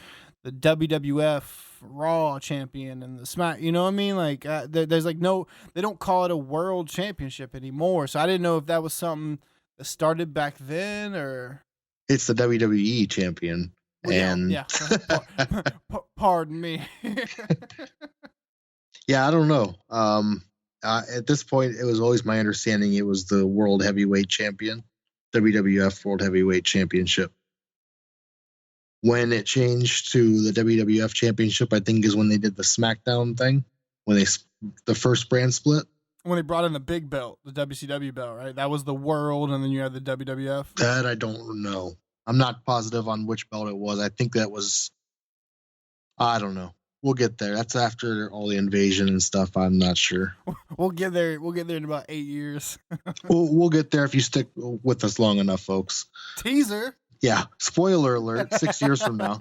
Speaker 3: WWF Raw champion and the Smack. You know what I mean? Like, there's like no, they don't call it a world championship anymore. So I didn't know if that was something that started back then or. It's
Speaker 4: the WWE champion.
Speaker 3: Well,
Speaker 4: and
Speaker 3: yeah. Pardon me.
Speaker 4: Yeah, I don't know. At this point, it was always my understanding it was the World Heavyweight Champion, WWF World Heavyweight Championship. When it changed to the WWF Championship, I think is when they did the SmackDown thing, when the first brand split.
Speaker 3: When they brought in the big belt, the WCW belt, right? That was the World, and then you had the WWF.
Speaker 4: That I don't know. I'm not positive on which belt it was. I think that was, I don't know. We'll get there. That's after all the invasion and stuff. I'm not sure.
Speaker 3: We'll get there. We'll get there in about 8 years.
Speaker 4: We'll get there if you stick with us long enough, folks.
Speaker 3: Teaser.
Speaker 4: Yeah. Spoiler alert. 6 years from now.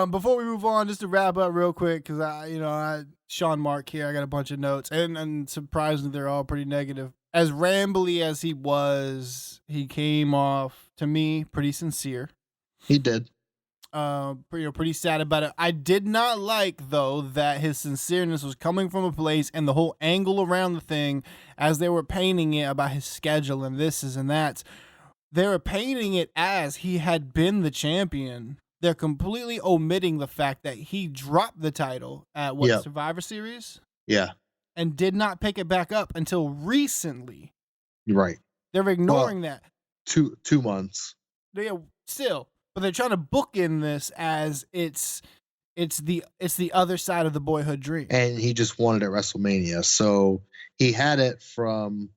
Speaker 3: Before we move on, just to wrap up real quick, because Sean Mark here. I got a bunch of notes, and surprisingly, they're all pretty negative. As rambly as he was, he came off to me pretty sincere.
Speaker 4: He did.
Speaker 3: Pretty sad about it. I did not like, though, that his sincereness was coming from a place, and the whole angle around the thing, as they were painting it about his schedule and this and that, they were painting it as he had been the champion. They're completely omitting the fact that he dropped the title at Survivor Series?
Speaker 4: Yeah.
Speaker 3: And did not pick it back up until recently.
Speaker 4: Right.
Speaker 3: They're ignoring that.
Speaker 4: 2 months.
Speaker 3: Yeah, still. But they're trying to bookend this as it's the other side of the boyhood dream.
Speaker 4: And he just won it at WrestleMania. So he had it from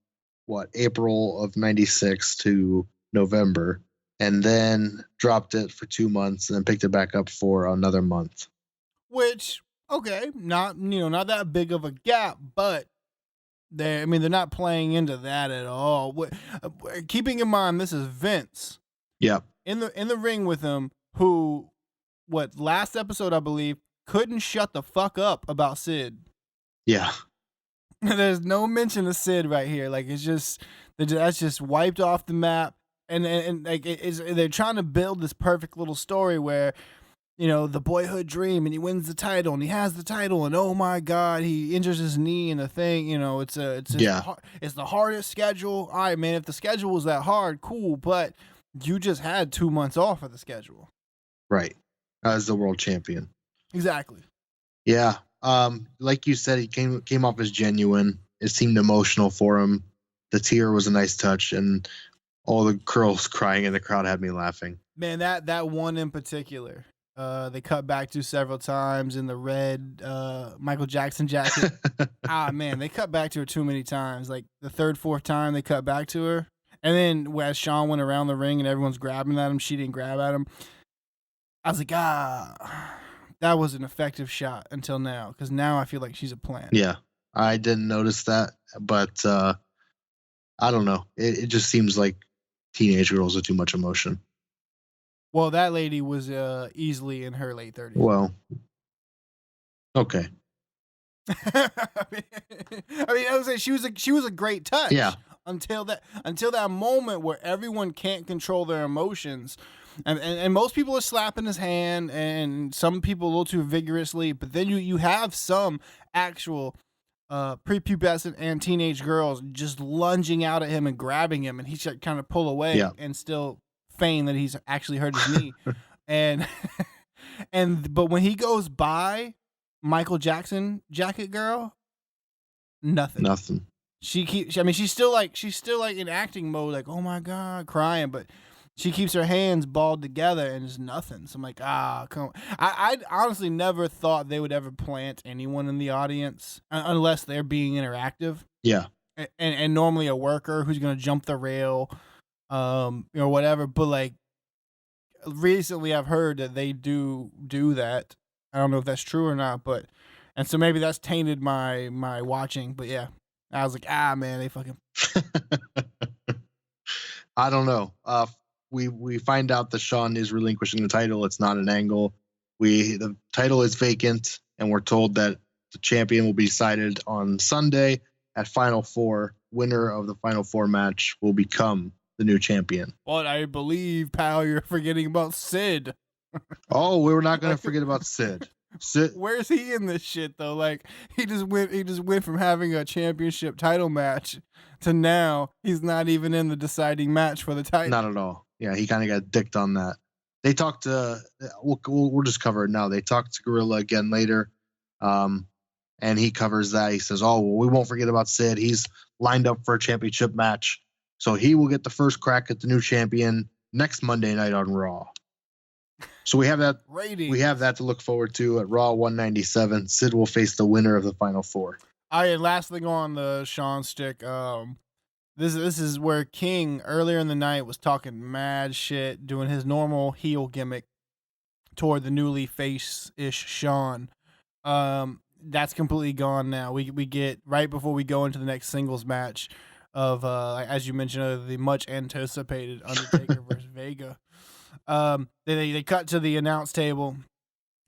Speaker 4: April of 96 to November, and then dropped it for 2 months and then picked it back up for another month.
Speaker 3: Which, okay, not that big of a gap, but they're not playing into that at all. Keeping in mind, this is Vince.
Speaker 4: Yeah.
Speaker 3: In the ring with him, who, last episode, I believe, couldn't shut the fuck up about Sid.
Speaker 4: Yeah.
Speaker 3: There's no mention of Sid right here. Like, that's just wiped off the map. And like they're trying to build this perfect little story where, the boyhood dream, and he wins the title, and he has the title, and oh my God, he injures his knee in the thing. It's the hardest schedule. All right, man, if the schedule was that hard, cool, but you just had 2 months off of the schedule.
Speaker 4: Right. As the world champion.
Speaker 3: Exactly.
Speaker 4: Yeah. Like you said, he came off as genuine. It seemed emotional for him. The tear was a nice touch, and all the girls crying in the crowd had me laughing.
Speaker 3: Man, that one in particular, they cut back to several times in the red Michael Jackson jacket. Man, they cut back to her too many times. Like the third, fourth time they cut back to her. And then as Sean went around the ring and everyone's grabbing at him, she didn't grab at him. I was like, that was an effective shot until now, because now I feel like she's a plant.
Speaker 4: Yeah, I didn't notice that, but I don't know. It just seems like teenage girls with too much emotion.
Speaker 3: Well, that lady was easily in her late 30s.
Speaker 4: Well, okay.
Speaker 3: I was saying she was a great touch.
Speaker 4: Yeah.
Speaker 3: Until that moment where everyone can't control their emotions, and most people are slapping his hand, and some people a little too vigorously. But then you have some actual prepubescent and teenage girls just lunging out at him and grabbing him, and he should kind of pull away and still feign that he's actually hurt his knee. But when he goes by Michael Jackson jacket girl, nothing. She's still like in acting mode, like, oh my God, crying, but she keeps her hands balled together and it's nothing. So I'm like, come on. I honestly never thought they would ever plant anyone in the audience unless they're being interactive.
Speaker 4: Yeah.
Speaker 3: And normally a worker who's going to jump the rail, or whatever. But like recently I've heard that they do that. I don't know if that's true or not, and so maybe that's tainted my watching, but yeah. I was like, man, they fucking.
Speaker 4: I don't know. We find out that Sean is relinquishing the title. It's not an angle. The title is vacant, and we're told that the champion will be decided on Sunday at Final Four. Winner of the Final Four match will become the new champion.
Speaker 3: But I believe, pal, you're forgetting about Sid.
Speaker 4: Oh, we were not going to forget about Sid.
Speaker 3: Where's he in this shit though? Like he just went from having a championship title match to now he's not even in the deciding match for the title.
Speaker 4: Not at all. Yeah, he kind of got dicked on that. They talked to we'll just cover it now. They talked to Gorilla again later, and he covers that. He says, "Oh, well, we won't forget about Sid. He's lined up for a championship match, so he will get the first crack at the new champion next Monday night on Raw." So we have that.
Speaker 3: Rating.
Speaker 4: We have that to look forward to at Raw 197. Sid will face the winner of the Final Four.
Speaker 3: All right, last thing on the Sean stick. This is where King earlier in the night was talking mad shit, doing his normal heel gimmick toward the newly face-ish Sean. That's completely gone now. We get right before we go into the next singles match of as you mentioned, the much anticipated Undertaker versus Vega. They cut to the announce table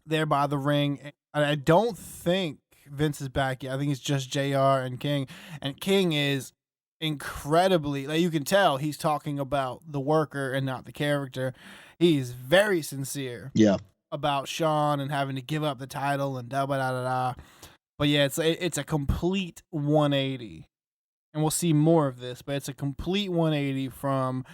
Speaker 3: there by the ring. I don't think Vince is back yet. I think it's just JR and King. And King is incredibly, like, you can tell he's talking about the worker and not the character. He's very sincere.
Speaker 4: Yeah.
Speaker 3: About Sean and having to give up the title and da da da da. But yeah, it's a complete 180. And we'll see more of this, but it's a complete 180 from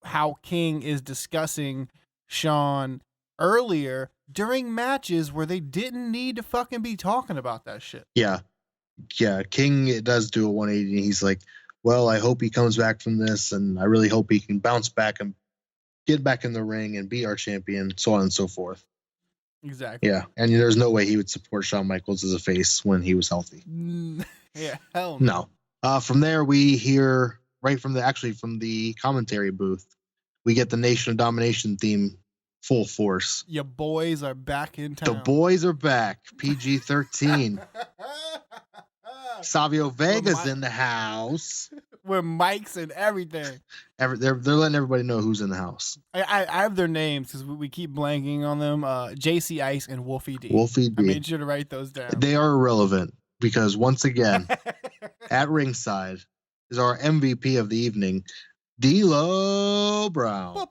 Speaker 3: how King is discussing Sean earlier during matches where they didn't need to fucking be talking about that shit.
Speaker 4: Yeah. King does do a 180, and he's like, well, I hope he comes back from this, and I really hope he can bounce back and get back in the ring and be our champion, so on and so forth.
Speaker 3: Exactly.
Speaker 4: Yeah, and there's no way he would support Shawn Michaels as a face when he was healthy.
Speaker 3: Yeah, hell no.
Speaker 4: From there, we hear right from the commentary booth, we get the Nation of Domination theme full force.
Speaker 3: Your boys are back in town.
Speaker 4: The boys are back. PG-13. Savio Vega's in the house.
Speaker 3: With mics and everything.
Speaker 4: They're letting everybody know who's in the house.
Speaker 3: I have their names because we keep blanking on them. JC Ice and Wolfie D.
Speaker 4: Wolfie D.
Speaker 3: I made sure to write those down.
Speaker 4: They are irrelevant because once again, at ringside is our MVP of the evening, D'Lo Brown.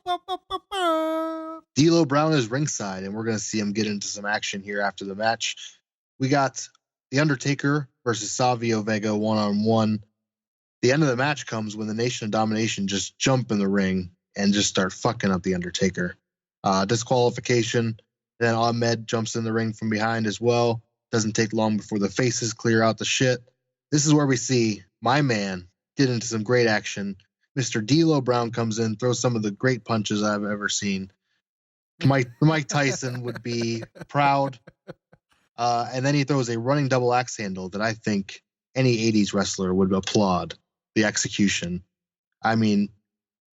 Speaker 4: D'Lo Brown is ringside, and we're going to see him get into some action here after the match. We got The Undertaker versus Savio Vega one-on-one. The end of the match comes when the Nation of Domination just jump in the ring and just start fucking up The Undertaker. Disqualification. Then Ahmed jumps in the ring from behind as well. Doesn't take long before the faces clear out the shit. This is where we see my man get into some great action. Mr. D'Lo Brown comes in, throws some of the great punches I've ever seen. Mike Tyson would be proud. And then he throws a running double axe handle that I think any 80s wrestler would applaud the execution. I mean,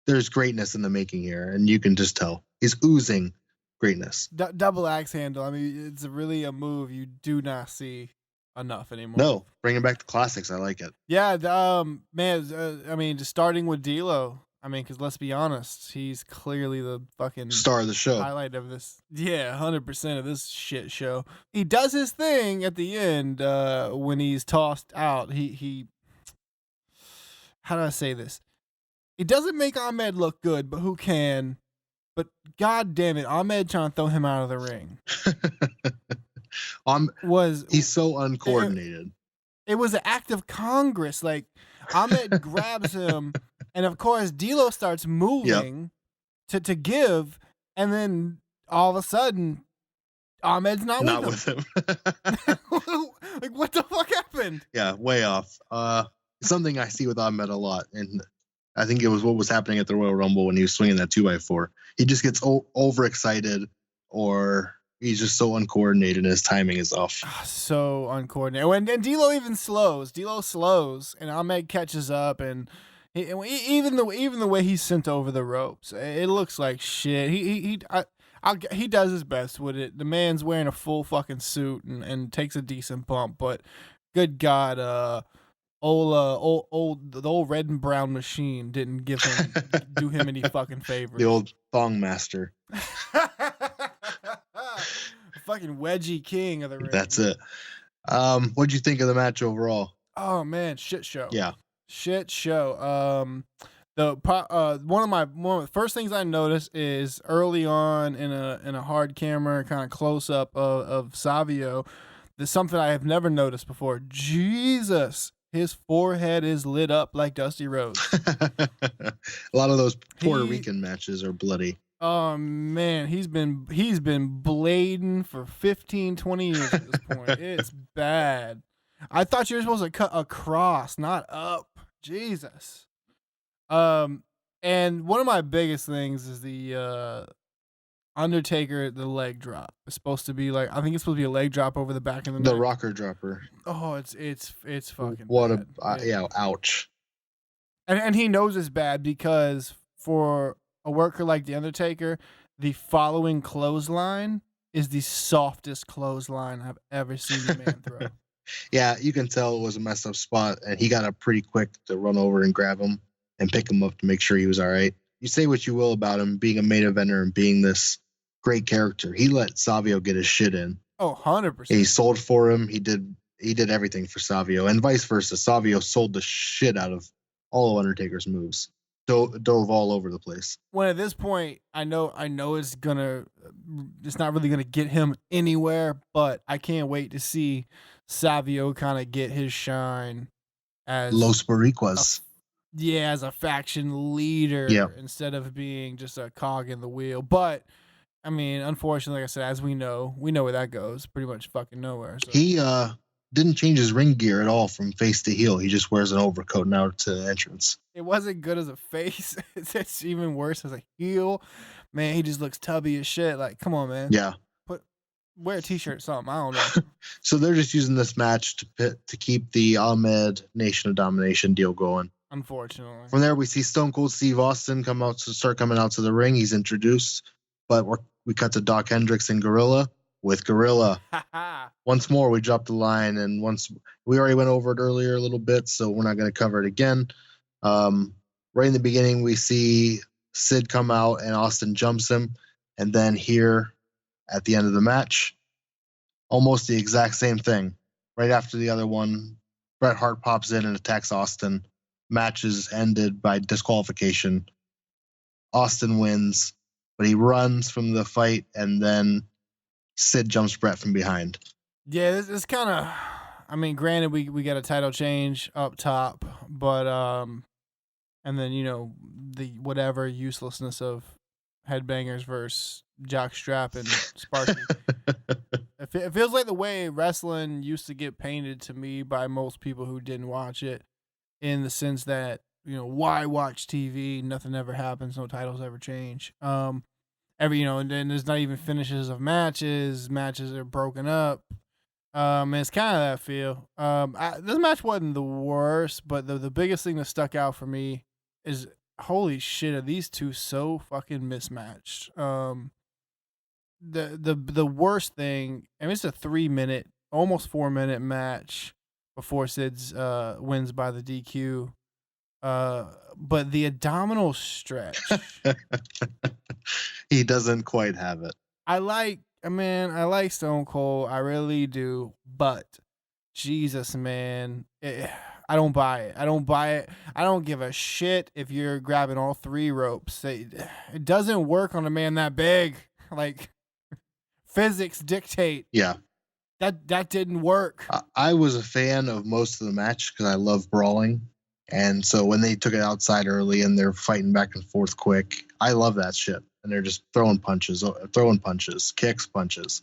Speaker 4: there's greatness in the making here, and you can just tell. He's oozing greatness.
Speaker 3: Double axe handle. I mean, it's really a move you do not see enough anymore.
Speaker 4: No, bringing back the classics. I like it.
Speaker 3: Yeah, man. I mean, just starting with D'Lo. I mean, because let's be honest, he's clearly the fucking
Speaker 4: star of the show.
Speaker 3: Highlight of this. Yeah, 100% of this shit show. He does his thing at the end when he's tossed out. He. How do I say this? It doesn't make Ahmed look good, but who can? But god damn it, Ahmed trying to throw him out of the ring. He's so uncoordinated. It was an act of Congress. Like, Ahmed grabs him, and of course D'Lo starts moving to give, and then all of a sudden Ahmed's not with him. Like, what the fuck happened?
Speaker 4: Yeah, way off. Something I see with Ahmed a lot, and I think it was what was happening at the Royal Rumble when he was swinging that 2x4. He just gets overexcited, or he's just so uncoordinated and his timing is off.
Speaker 3: So uncoordinated. And D'Lo even slows. D'Lo slows, and Ahmed catches up, and even the way he's sent over the ropes, it looks like shit. He does his best with it. The man's wearing a full fucking suit and takes a decent bump, but good God, the old red and brown machine didn't do him any fucking favors.
Speaker 4: The old thong master.
Speaker 3: Fucking wedgie king of the ring.
Speaker 4: That's it. What'd you think of the match overall?
Speaker 3: Oh man, shit show.
Speaker 4: Yeah.
Speaker 3: Shit show. One of the first things I noticed is early on in a hard camera kind of close up of Savio. There's something I have never noticed before. Jesus, his forehead is lit up like Dusty Rhodes.
Speaker 4: A lot of those Puerto Rican matches are bloody.
Speaker 3: Oh man, he's been blading for 15, 20 years at this point. It's bad. I thought you were supposed to cut across, not up. Jesus. And one of my biggest things is the Undertaker, the leg drop. It's supposed to be like, I think it's supposed to be a leg drop over the back of the neck.
Speaker 4: The rocker dropper.
Speaker 3: Oh, it's fucking
Speaker 4: what
Speaker 3: bad.
Speaker 4: Yeah, ouch.
Speaker 3: And he knows it's bad because for a worker like the Undertaker, the following clothesline is the softest clothesline I've ever seen a man throw.
Speaker 4: Yeah, you can tell it was a messed up spot, and he got up pretty quick to run over and grab him and pick him up to make sure he was all right. You say what you will about him being a main eventer and being this great character. He let Savio get his shit in.
Speaker 3: Oh, 100%.
Speaker 4: He sold for him. He did everything for Savio, and vice versa. Savio sold the shit out of all of Undertaker's moves. Dove all over the place.
Speaker 3: When at this point, I know it's not really gonna get him anywhere, but I can't wait to see Savio kind of get his shine as
Speaker 4: Los Boricuas.
Speaker 3: As a faction leader instead of being just a cog in the wheel. But I mean, unfortunately, like I said, as we know where that goes. Pretty much fucking nowhere. So.
Speaker 4: He didn't change his ring gear at all from face to heel. He just wears an overcoat now to the entrance.
Speaker 3: It wasn't good as a face. It's even worse as a heel. Man, he just looks tubby as shit. Like, come on, man.
Speaker 4: Yeah.
Speaker 3: Wear a t-shirt or something. I don't know.
Speaker 4: So they're just using this match to keep the Ahmed Nation of Domination deal going.
Speaker 3: Unfortunately.
Speaker 4: From there, we see Stone Cold Steve Austin start coming out to the ring. He's introduced, but we cut to Doc Hendricks and Gorilla. With Gorilla. Once more, we dropped the line, and once we already went over it earlier a little bit, so we're not going to cover it again. Right in the beginning, we see Sid come out, and Austin jumps him, and then here at the end of the match, almost the exact same thing. Right after the other one, Bret Hart pops in and attacks Austin. Match is ended by disqualification. Austin wins. but he runs from the fight, and then Sid jumps Brett from behind.
Speaker 3: Yeah, this kind of. I mean, granted, we got a title change up top, but and then the whatever uselessness of Headbangers versus Jockstrap and Sparky. It feels like the way wrestling used to get painted to me by most people who didn't watch it, in the sense that why watch TV? Nothing ever happens. No titles ever change. And then there's not even finishes of matches. Matches are broken up. And it's kind of that feel. This match wasn't the worst, but the biggest thing that stuck out for me is, holy shit, are these two so fucking mismatched? The worst thing, I mean, it's a 3-minute, almost 4-minute match before Sid's wins by the DQ. But the abdominal stretch,
Speaker 4: he doesn't quite have it.
Speaker 3: I like Stone Cold, I really do, but Jesus, man, I don't buy it. I don't give a shit if you're grabbing all 3 ropes. It doesn't work on a man that big. Like, physics dictate.
Speaker 4: Yeah.
Speaker 3: That didn't work.
Speaker 4: I was a fan of most of the match because I love brawling. And so when they took it outside early and they're fighting back and forth quick, I love that shit. And they're just throwing punches, kicks, punches.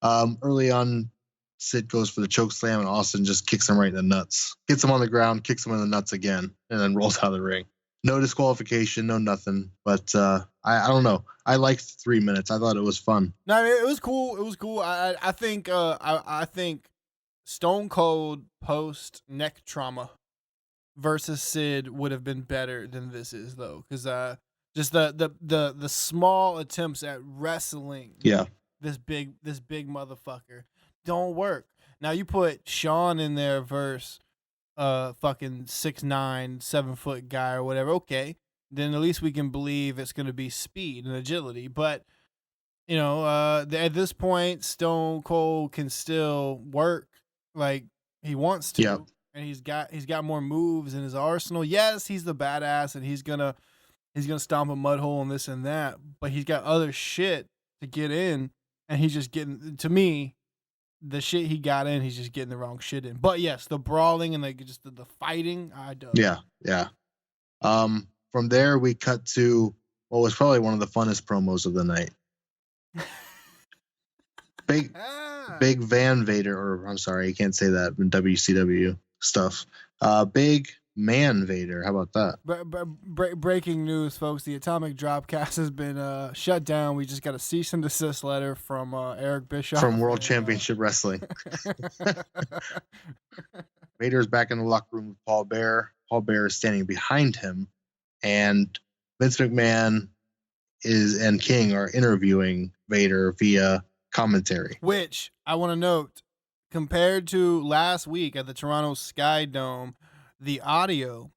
Speaker 4: Early on, Sid goes for the choke slam, and Austin just kicks him right in the nuts. Gets him on the ground, kicks him in the nuts again, and then rolls out of the ring. No disqualification, no nothing. But I don't know. I liked 3 minutes. I thought it was fun.
Speaker 3: No, I mean, it was cool. It was cool. I think I think Stone Cold post neck trauma versus Sid would have been better than this is, though, because just the small attempts at wrestling.
Speaker 4: Yeah.
Speaker 3: This big motherfucker don't work. Now you put Sean in there versus fucking 6'9", 7-foot guy or whatever. Okay, then at least we can believe it's gonna be speed and agility. But at this point, Stone Cold can still work like he wants to.
Speaker 4: Yep.
Speaker 3: And he's got more moves in his arsenal. Yes, he's the badass, and he's gonna stomp a mud hole and this and that. But he's got other shit to get in, and he's just getting, to me, the shit he got in, he's just getting the wrong shit in. But yes, the brawling and just the fighting, I do.
Speaker 4: Yeah. From there we cut to what was probably one of the funnest promos of the night. Big Van Vader, or I'm sorry, you can't say that in WCW stuff. Big Man Vader. How about that?
Speaker 3: Breaking news, folks. The Atomic Dropcast has been shut down. We just got a cease and desist letter from Eric Bischoff.
Speaker 4: From World Championship Wrestling. Vader's back in the locker room with Paul Bearer. Paul Bearer is standing behind him. And Vince McMahon and King are interviewing Vader via commentary.
Speaker 3: Which, I want to note, compared to last week at the Toronto Sky Dome, the audio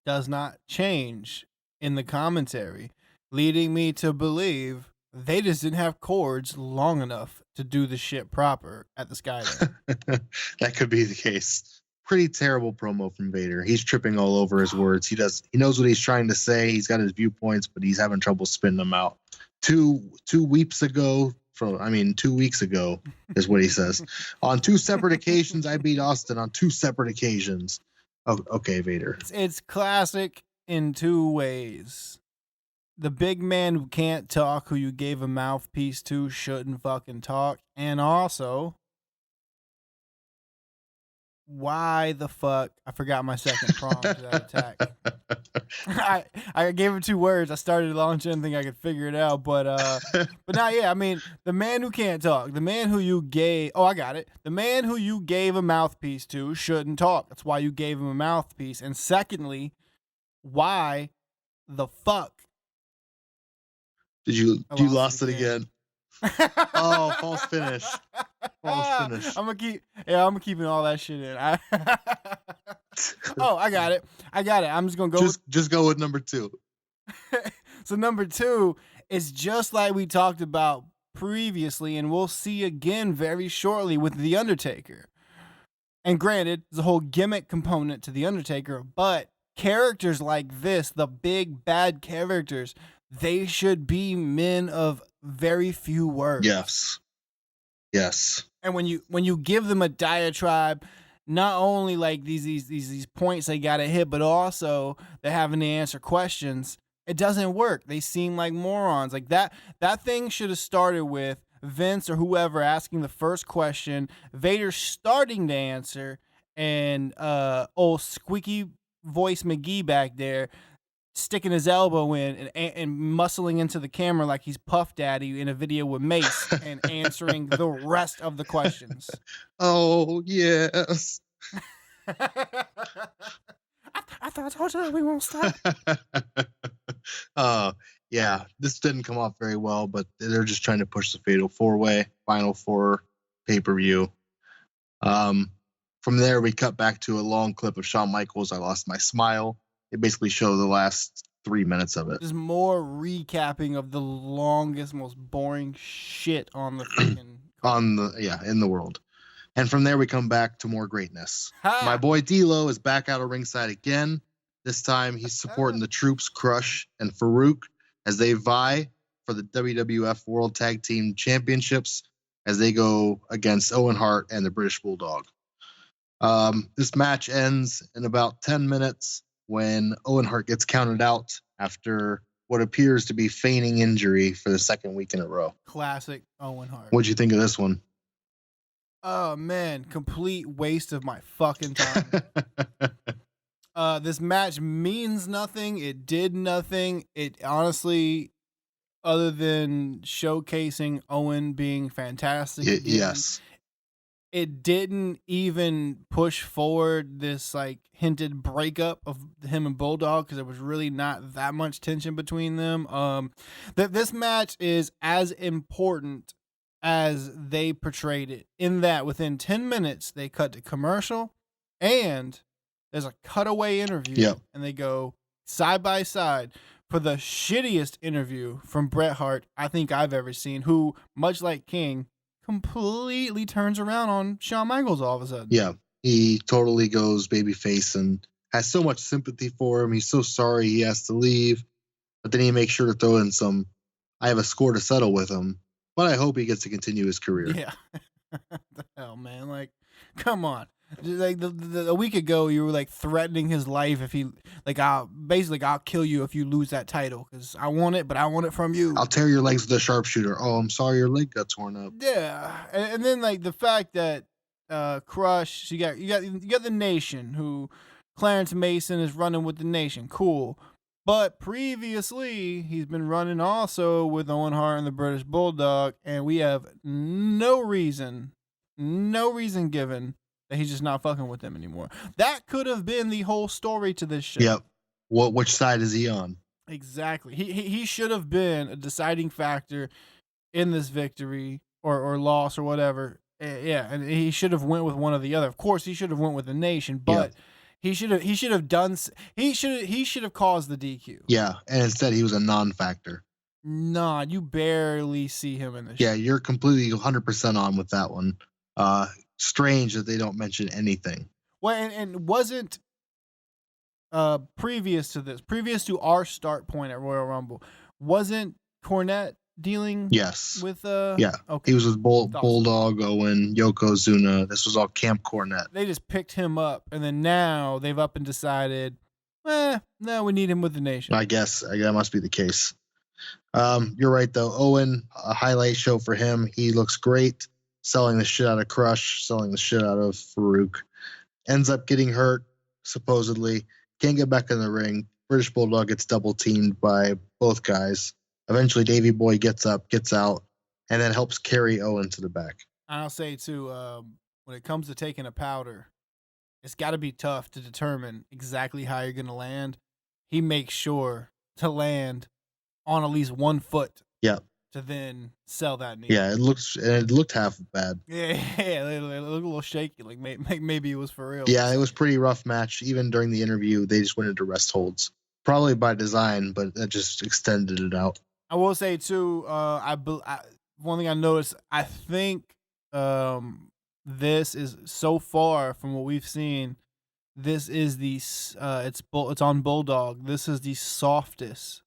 Speaker 3: does not change in the commentary, leading me to believe they just didn't have cords long enough to do the shit proper at the Sky Dome.
Speaker 4: That could be the case. Pretty terrible promo from Vader. He's tripping all over his words. He knows what he's trying to say. He's got his viewpoints, but he's having trouble spitting them out. 2 weeks ago is what he says. On 2 separate occasions, I beat Austin on 2 separate occasions. Oh, okay, Vader.
Speaker 3: It's classic in 2 ways. The big man who can't talk, who you gave a mouthpiece to, shouldn't fucking talk. And also, why the fuck? I forgot my second prompt to that attack. I gave him 2 words. I started launching, didn't think I could figure it out, but not yet. I mean, the man who can't talk, the man who you gave. Oh, I got it. The man who you gave a mouthpiece to shouldn't talk. That's why you gave him a mouthpiece. And secondly, why the fuck?
Speaker 4: You lost it again. Oh, false finish.
Speaker 3: I'm keeping all that shit in. I got it. I'm just gonna go.
Speaker 4: Just go with number 2.
Speaker 3: So number 2 is just like we talked about previously, and we'll see again very shortly with The Undertaker. And granted, there's a whole gimmick component to The Undertaker, but characters like this, the big bad characters, they should be men of very few words.
Speaker 4: Yes.
Speaker 3: And when you give them a diatribe, not only like these points they gotta hit, but also they're having to answer questions, it doesn't work. They seem like morons. Like that thing should have started with Vince or whoever asking the first question, Vader starting to answer, and old squeaky voice McGee back there sticking his elbow in and muscling into the camera like he's Puff Daddy in a video with Mace and answering the rest of the questions.
Speaker 4: Oh, yes.
Speaker 3: I thought I told you that we won't stop.
Speaker 4: Yeah, this didn't come off very well, but they're just trying to push the Fatal 4-Way, Final 4 pay-per-view. From there, we cut back to a long clip of Shawn Michaels, I Lost My Smile. It basically showed the last 3 minutes of it.
Speaker 3: There's more recapping of the longest, most boring shit on the freaking
Speaker 4: in the world. And from there we come back to more greatness.
Speaker 3: Ha!
Speaker 4: My boy D'Lo is back out of ringside again. This time he's supporting the troops, Crush and Farooq, as they vie for the WWF World Tag Team Championships as they go against Owen Hart and the British Bulldog. This match ends in about 10 minutes when Owen Hart gets counted out after what appears to be feigning injury for the second week in a row.
Speaker 3: Classic Owen Hart.
Speaker 4: What'd you think of this one?
Speaker 3: Oh, man. Complete waste of my fucking time. This match means nothing. It did nothing. It honestly, other than showcasing Owen being fantastic.
Speaker 4: Yes.
Speaker 3: It didn't even push forward this like hinted breakup of him and Bulldog because there was really not that much tension between them. That this match is as important as they portrayed it, in that within 10 minutes they cut to commercial and there's a cutaway interview and they go side by side for the shittiest interview from Bret Hart I think I've ever seen, who, much like King, completely turns around on Shawn Michaels all of a sudden.
Speaker 4: Yeah, he totally goes babyface and has so much sympathy for him. He's so sorry he has to leave, but then he makes sure to throw in some, I have a score to settle with him, but I hope he gets to continue his career.
Speaker 3: Yeah. The hell, man. Like, come on. Like a week ago, you were like threatening his life if he, like, I'll kill you if you lose that title because I want it, but I want it from you.
Speaker 4: I'll tear your legs with a sharpshooter. Oh, I'm sorry your leg got torn up.
Speaker 3: Yeah, and then like the fact that Crush, you got the Nation, who Clarence Mason is running with the Nation, cool, but previously he's been running also with Owen Hart and the British Bulldog, and we have no reason given that he's just not fucking with them anymore. That could have been the whole story to this show.
Speaker 4: Yep. Which side is he on?
Speaker 3: Exactly. He should have been a deciding factor in this victory or loss or whatever. Yeah, and he should have went with one or the other. Of course, he should have went with the Nation, but he should have caused the DQ.
Speaker 4: Yeah, and instead he was a non-factor.
Speaker 3: Nah, you barely see him in this.
Speaker 4: Yeah, you're completely 100% on with that one. Strange that they don't mention anything.
Speaker 3: Well, and wasn't previous to our start point at Royal Rumble, wasn't Cornette dealing with
Speaker 4: okay. He was with Bulldog, Owen, Yokozuna. This was all Camp Cornette.
Speaker 3: They just picked him up, and then now they've up and decided, no, we need him with the Nation.
Speaker 4: I guess that must be the case. You're right though. Owen, a highlight show for him. He looks great, selling the shit out of Crush, selling the shit out of Farooq. Ends up getting hurt, supposedly. Can't get back in the ring. British Bulldog gets double teamed by both guys. Eventually, Davey Boy gets up, gets out, and then helps carry Owen to the back.
Speaker 3: I'll say, too, when it comes to taking a powder, it's got to be tough to determine exactly how you're going to land. He makes sure to land on at least 1 foot.
Speaker 4: Yeah.
Speaker 3: To then sell that knee.
Speaker 4: Yeah, it looked half bad.
Speaker 3: Yeah, it looked a little shaky. Like maybe it was for real.
Speaker 4: Yeah, it was pretty rough match. Even during the interview, they just went into rest holds. Probably by design, but that just extended it out.
Speaker 3: I will say too. One thing I noticed. I think this is, so far from what we've seen, this is the it's on Bulldog. This is the softest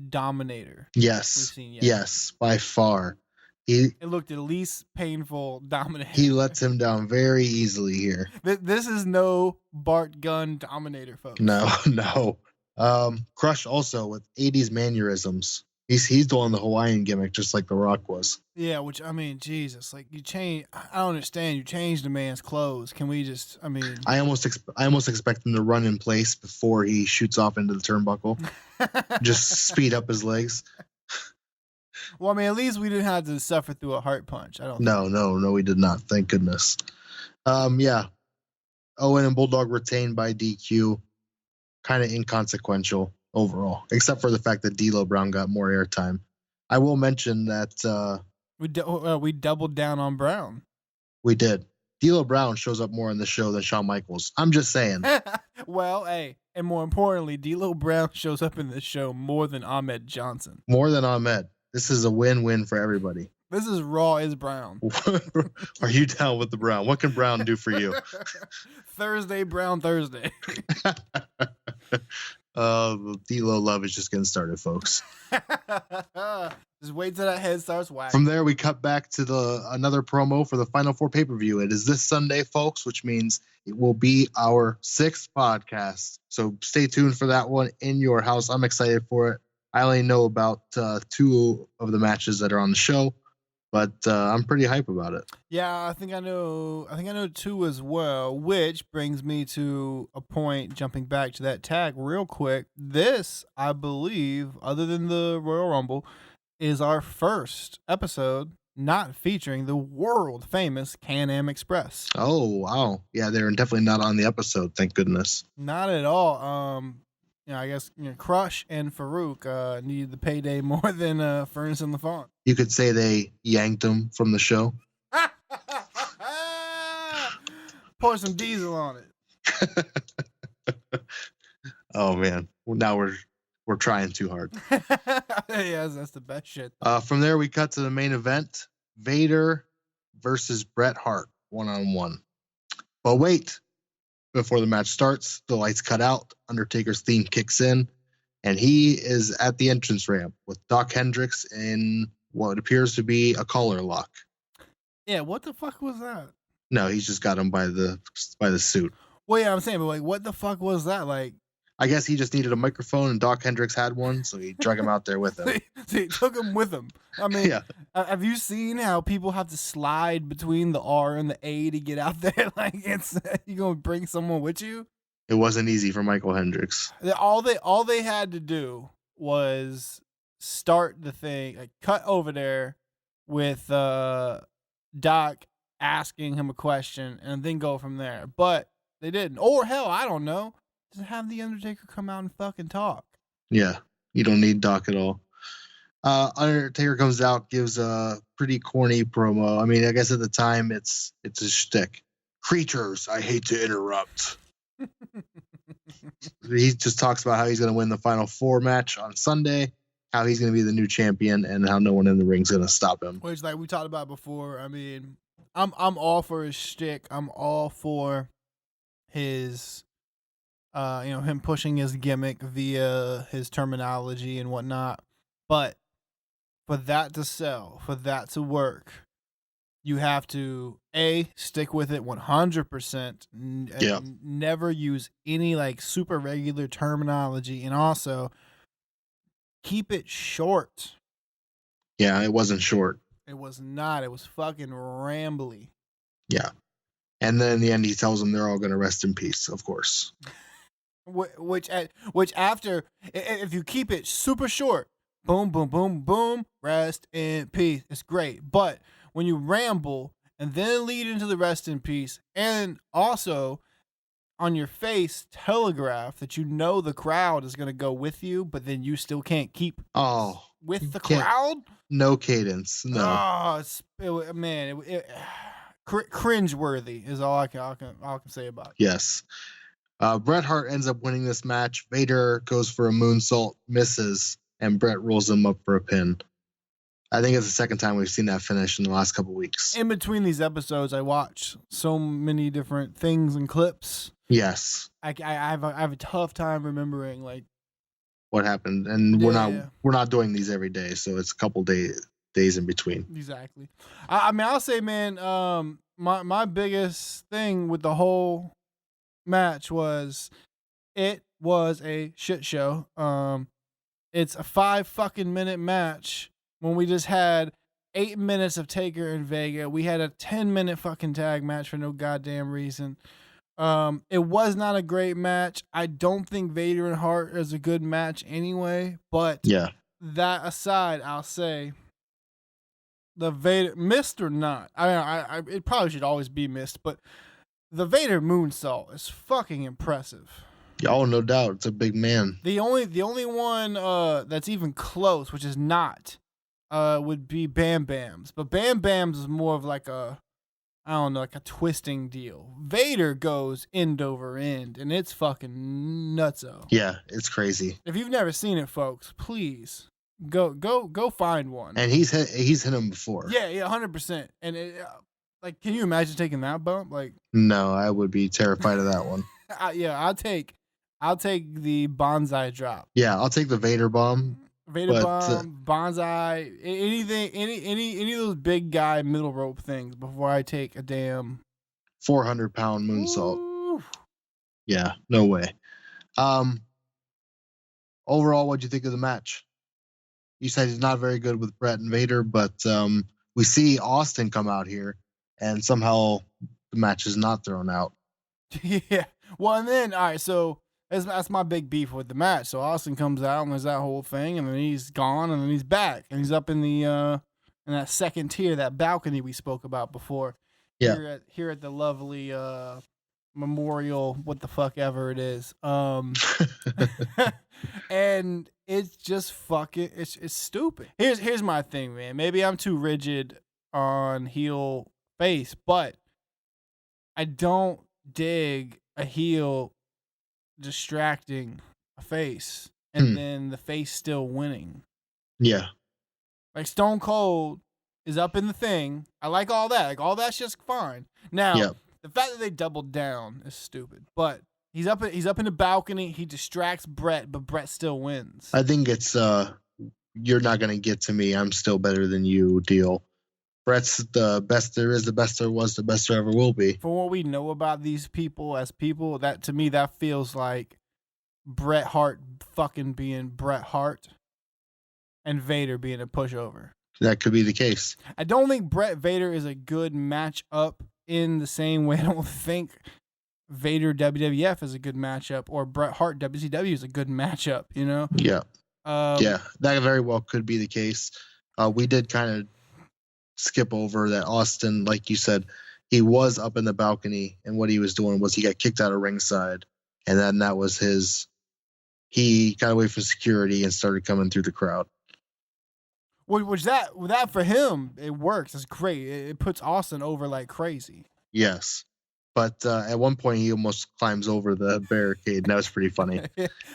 Speaker 3: dominator
Speaker 4: Yes.
Speaker 3: we've seen yet.
Speaker 4: Yes, by far.
Speaker 3: It looked at least painful dominator.
Speaker 4: He lets him down very easily here.
Speaker 3: This is no Bart Gunn dominator, folks.
Speaker 4: No. Crush also with 80s mannerisms. He's doing the Hawaiian gimmick just like The Rock was.
Speaker 3: Yeah, which, I mean, Jesus, like, you change. I don't understand. You changed the man's clothes. Can we just, I mean.
Speaker 4: I almost expect him to run in place before he shoots off into the turnbuckle. Just speed up his legs.
Speaker 3: Well, I mean, at least we didn't have to suffer through a heart punch. I don't.
Speaker 4: No, we did not. Thank goodness. Yeah. Owen and Bulldog retained by DQ. Kind of inconsequential overall, except for the fact that D'Lo Brown got more airtime. I will mention that
Speaker 3: we doubled down on Brown.
Speaker 4: We did. D'Lo Brown shows up more in the show than Shawn Michaels. I'm just saying.
Speaker 3: Well, hey, and more importantly, D'Lo Brown shows up in this show more than Ahmed Johnson.
Speaker 4: More than Ahmed. This is a win-win for everybody.
Speaker 3: This is Raw is Brown.
Speaker 4: Are you down with the Brown? What can Brown do for you?
Speaker 3: Thursday, Brown Thursday.
Speaker 4: D'Lo love is just getting started, folks.
Speaker 3: Just wait till that head starts whacking.
Speaker 4: From there, we cut back to another promo for the Final Four pay-per-view. It is this Sunday, folks, which means it will be our 6th podcast. So stay tuned for that one in your house. I'm excited for it. I only know about 2 of the matches that are on the show, but I'm pretty hype about it.
Speaker 3: Yeah, I think I know 2 as well, which brings me to a point, jumping back to that tag real quick. This, I believe, other than the Royal Rumble, is our first episode not featuring the world famous Can-Am Express.
Speaker 4: Oh, wow. Yeah, they're definitely not on the episode, thank goodness.
Speaker 3: Not at all. I guess Crush and Farooq needed the payday more than Furnace and LaFont.
Speaker 4: You could say they yanked them from the show.
Speaker 3: Pour some diesel on it.
Speaker 4: Oh man, now we're trying too hard.
Speaker 3: Yeah, that's the best shit.
Speaker 4: From there, we cut to the main event: Vader versus Bret Hart 1-on-1. But wait. Before the match starts, the lights cut out, Undertaker's theme kicks in, and he is at the entrance ramp with Doc Hendricks in what appears to be a collar lock.
Speaker 3: Yeah, what the fuck was that?
Speaker 4: No, he's just got him by the suit.
Speaker 3: Well, yeah, I'm saying, but like, what the fuck was that? Like,
Speaker 4: I guess he just needed a microphone, and Doc Hendricks had one, so he drug him out there with him.
Speaker 3: So he took him with him. I mean, yeah. Have you seen how people have to slide between the R and the A to get out there? Like, you gonna bring someone with you?
Speaker 4: It wasn't easy for Michael Hendricks.
Speaker 3: All they had to do was start the thing, like, cut over there with Doc asking him a question, and then go from there. But they didn't. Or hell, I don't know. Just have the Undertaker come out and fucking talk.
Speaker 4: Yeah, you don't need Doc at all. Undertaker comes out, gives a pretty corny promo. I mean, I guess at the time it's a shtick. Creatures, I hate to interrupt. He just talks about how he's going to win the Final Four match on Sunday, how he's going to be the new champion, and how no one in the ring's going to stop him.
Speaker 3: Which, like we talked about before, I mean, I'm all for his shtick. I'm all for his, him pushing his gimmick via his terminology and whatnot. But for that to sell, for that to work, you have to stick with it 100%.
Speaker 4: Yeah.
Speaker 3: Never use any like super regular terminology, and also keep it short.
Speaker 4: Yeah, it wasn't short.
Speaker 3: It was not. It was fucking rambly.
Speaker 4: Yeah. And then in the end, he tells them they're all going to rest in peace, of course.
Speaker 3: Which after, if you keep it super short, boom, boom, boom, boom, rest in peace. It's great. But when you ramble and then lead into the rest in peace, and also on your face telegraph that you know the crowd is going to go with you, but then you still can't keep with the crowd.
Speaker 4: No cadence. No.
Speaker 3: Cringeworthy is all I can say about it.
Speaker 4: Yes. Bret Hart ends up winning this match. Vader goes for a moonsault, misses, and Bret rolls him up for a pin. I think it's the second time we've seen that finish in the last couple weeks.
Speaker 3: In between these episodes, I watch so many different things and clips.
Speaker 4: Yes.
Speaker 3: I have a tough time remembering like
Speaker 4: what happened, and
Speaker 3: Yeah.
Speaker 4: we're not doing these every day, so it's a couple days in between.
Speaker 3: Exactly. I mean, I'll say, man, my biggest thing with the whole match was it was a shit show. It's a 5 fucking minute match when we just had 8 minutes of Taker and Vega. We had a 10-minute fucking tag match for no goddamn reason. It was not a great match. I don't think Vader and Hart is a good match anyway, but
Speaker 4: Yeah.
Speaker 3: that aside, I'll say the Vader, missed or not, I it probably should always be missed, but the Vader moonsault is fucking impressive.
Speaker 4: Oh, no doubt. It's a big man.
Speaker 3: The only one that's even close, which is not, would be Bam Bam's. But Bam Bam's is more of like a, I don't know, like a twisting deal. Vader goes end over end, and it's fucking nutso.
Speaker 4: Yeah, it's crazy.
Speaker 3: If you've never seen it, folks, please go find one.
Speaker 4: And he's hit him before.
Speaker 3: Yeah, 100%. And it, like, can you imagine taking that bump? Like,
Speaker 4: no, I would be terrified of that one.
Speaker 3: Yeah, I'll take the bonsai drop.
Speaker 4: Yeah, I'll take the Vader bomb.
Speaker 3: Bomb, bonsai, anything, any of those big guy middle rope things before I take a damn
Speaker 4: 400-pound moonsault.
Speaker 3: Ooh.
Speaker 4: Yeah, no way. Overall, what'd you think of the match? You said he's not very good with Brett and Vader, but we see Austin come out here, and somehow the match is not thrown out.
Speaker 3: Yeah. Well, and then all right, so that's my big beef with the match. So Austin comes out and there's that whole thing, and then he's gone, and then he's back, and he's up in the in that second tier, that balcony we spoke about before.
Speaker 4: Yeah.
Speaker 3: Here at the lovely memorial, what the fuck ever it is. And it's just fucking it's stupid. Here's my thing, man. Maybe I'm too rigid on heel face, but I don't dig a heel distracting a face and then the face still winning.
Speaker 4: Yeah.
Speaker 3: Like Stone Cold is up in the thing. I like all that. Like all that's just fine. Now, the fact that they doubled down is stupid. But he's up in the balcony. He distracts Brett, but Brett still wins.
Speaker 4: I think it's you're not gonna get to me. I'm still better than you deal. Brett's the best there is, the best there was, the best there ever will be.
Speaker 3: For what we know about these people as people, that to me that feels like Bret Hart fucking being Bret Hart and Vader being a pushover.
Speaker 4: That could be the case.
Speaker 3: I don't think Bret Vader is a good matchup in the same way I don't think Vader WWF is a good matchup or Bret Hart WCW is a good matchup, you know?
Speaker 4: Yeah. Yeah, that very well could be the case. We did kind of skip over that Austin, like you said, he was up in the balcony, and what he was doing was he got kicked out of ringside, and then that was he got away from security and started coming through the crowd.
Speaker 3: Which that for him, it works. It's great. It puts Austin over like crazy.
Speaker 4: Yes. But at one point he almost climbs over the barricade, and that was pretty funny.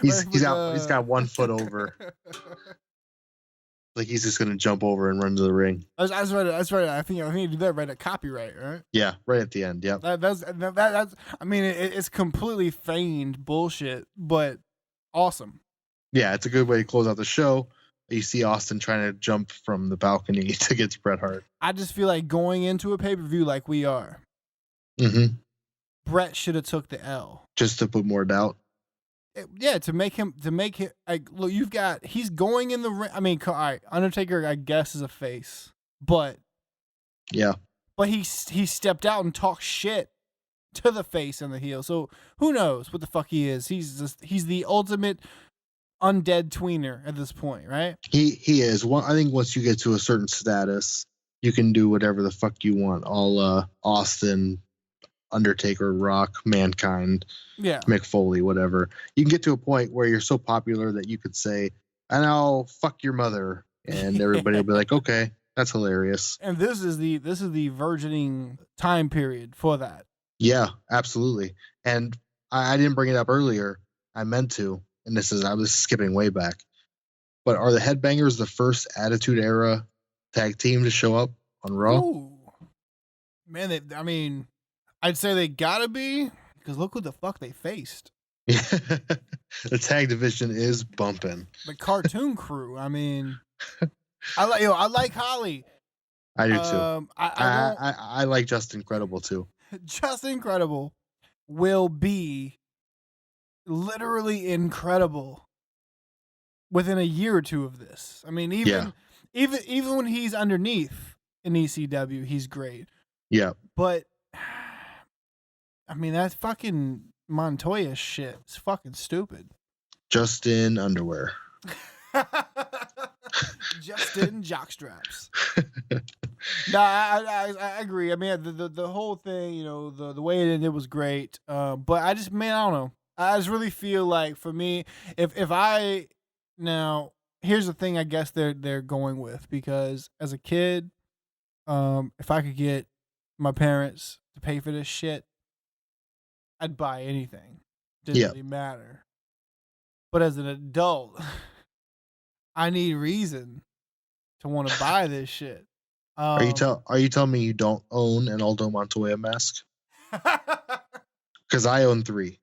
Speaker 4: He's got 1 foot over. Like he's just gonna jump over and run to the ring.
Speaker 3: That's right. I think you do that right at copyright, right?
Speaker 4: Yeah, right at the end. Yep.
Speaker 3: That's. I mean, it's completely feigned bullshit, but awesome.
Speaker 4: Yeah, it's a good way to close out the show. You see Austin trying to jump from the balcony to get to Bret Hart.
Speaker 3: I just feel like going into a pay-per-view like we are, Bret should have took the L
Speaker 4: just to put more doubt.
Speaker 3: Yeah, to make him like, look, he's going in the ring. I mean, all right, Undertaker, I guess, is a face, but
Speaker 4: yeah,
Speaker 3: but he stepped out and talked shit to the face and the heel. So who knows what the fuck he is? He's the ultimate undead tweener at this point, right?
Speaker 4: He is. I think once you get to a certain status, you can do whatever the fuck you want. All Austin, Undertaker, Rock, Mankind, Mick Foley, whatever. You can get to a point where you're so popular that you could say, "And I'll fuck your mother," and everybody will be like, "Okay, that's hilarious." And
Speaker 3: this is the virgining time period for that.
Speaker 4: Yeah, absolutely. And I didn't bring it up earlier. I meant to, and I was skipping way back. But are the Headbangers the first Attitude Era tag team to show up on Raw?
Speaker 3: Ooh. Man, I'd say they gotta be, because look who the fuck they faced.
Speaker 4: The tag division is bumping.
Speaker 3: The Cartoon Crew. I mean, I like Holly.
Speaker 4: I do too.
Speaker 3: I
Speaker 4: I like Just Incredible too.
Speaker 3: Just Incredible will be literally incredible within a year or two of this. I mean, even when he's underneath in ECW, he's great.
Speaker 4: Yeah.
Speaker 3: But I mean, that fucking Montoya shit is fucking stupid.
Speaker 4: Just in underwear.
Speaker 3: Just in jockstraps. No, I agree. I mean, the whole thing, you know, the way it ended was great. But I don't know. I just really feel like for me, if I now here's the thing, I guess they're going with, because as a kid, if I could get my parents to pay for this shit, I'd buy anything. Didn't really matter. But as an adult, I need reason to want to buy this shit.
Speaker 4: Are you telling me you don't own an Aldo Montoya mask? Because I own 3.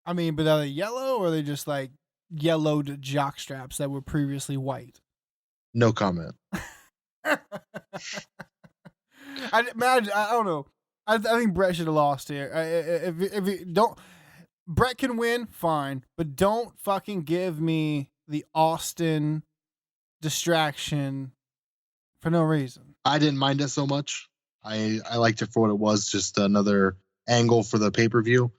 Speaker 3: I mean, but are they yellow, or are they just like yellowed jockstraps that were previously white?
Speaker 4: No comment.
Speaker 3: I don't know. I think Brett should have lost here. If you don't, Brett can win, fine, but don't fucking give me the Austin distraction for no reason.
Speaker 4: I didn't mind it so much. I liked it for what it was, just another angle for the pay-per-view.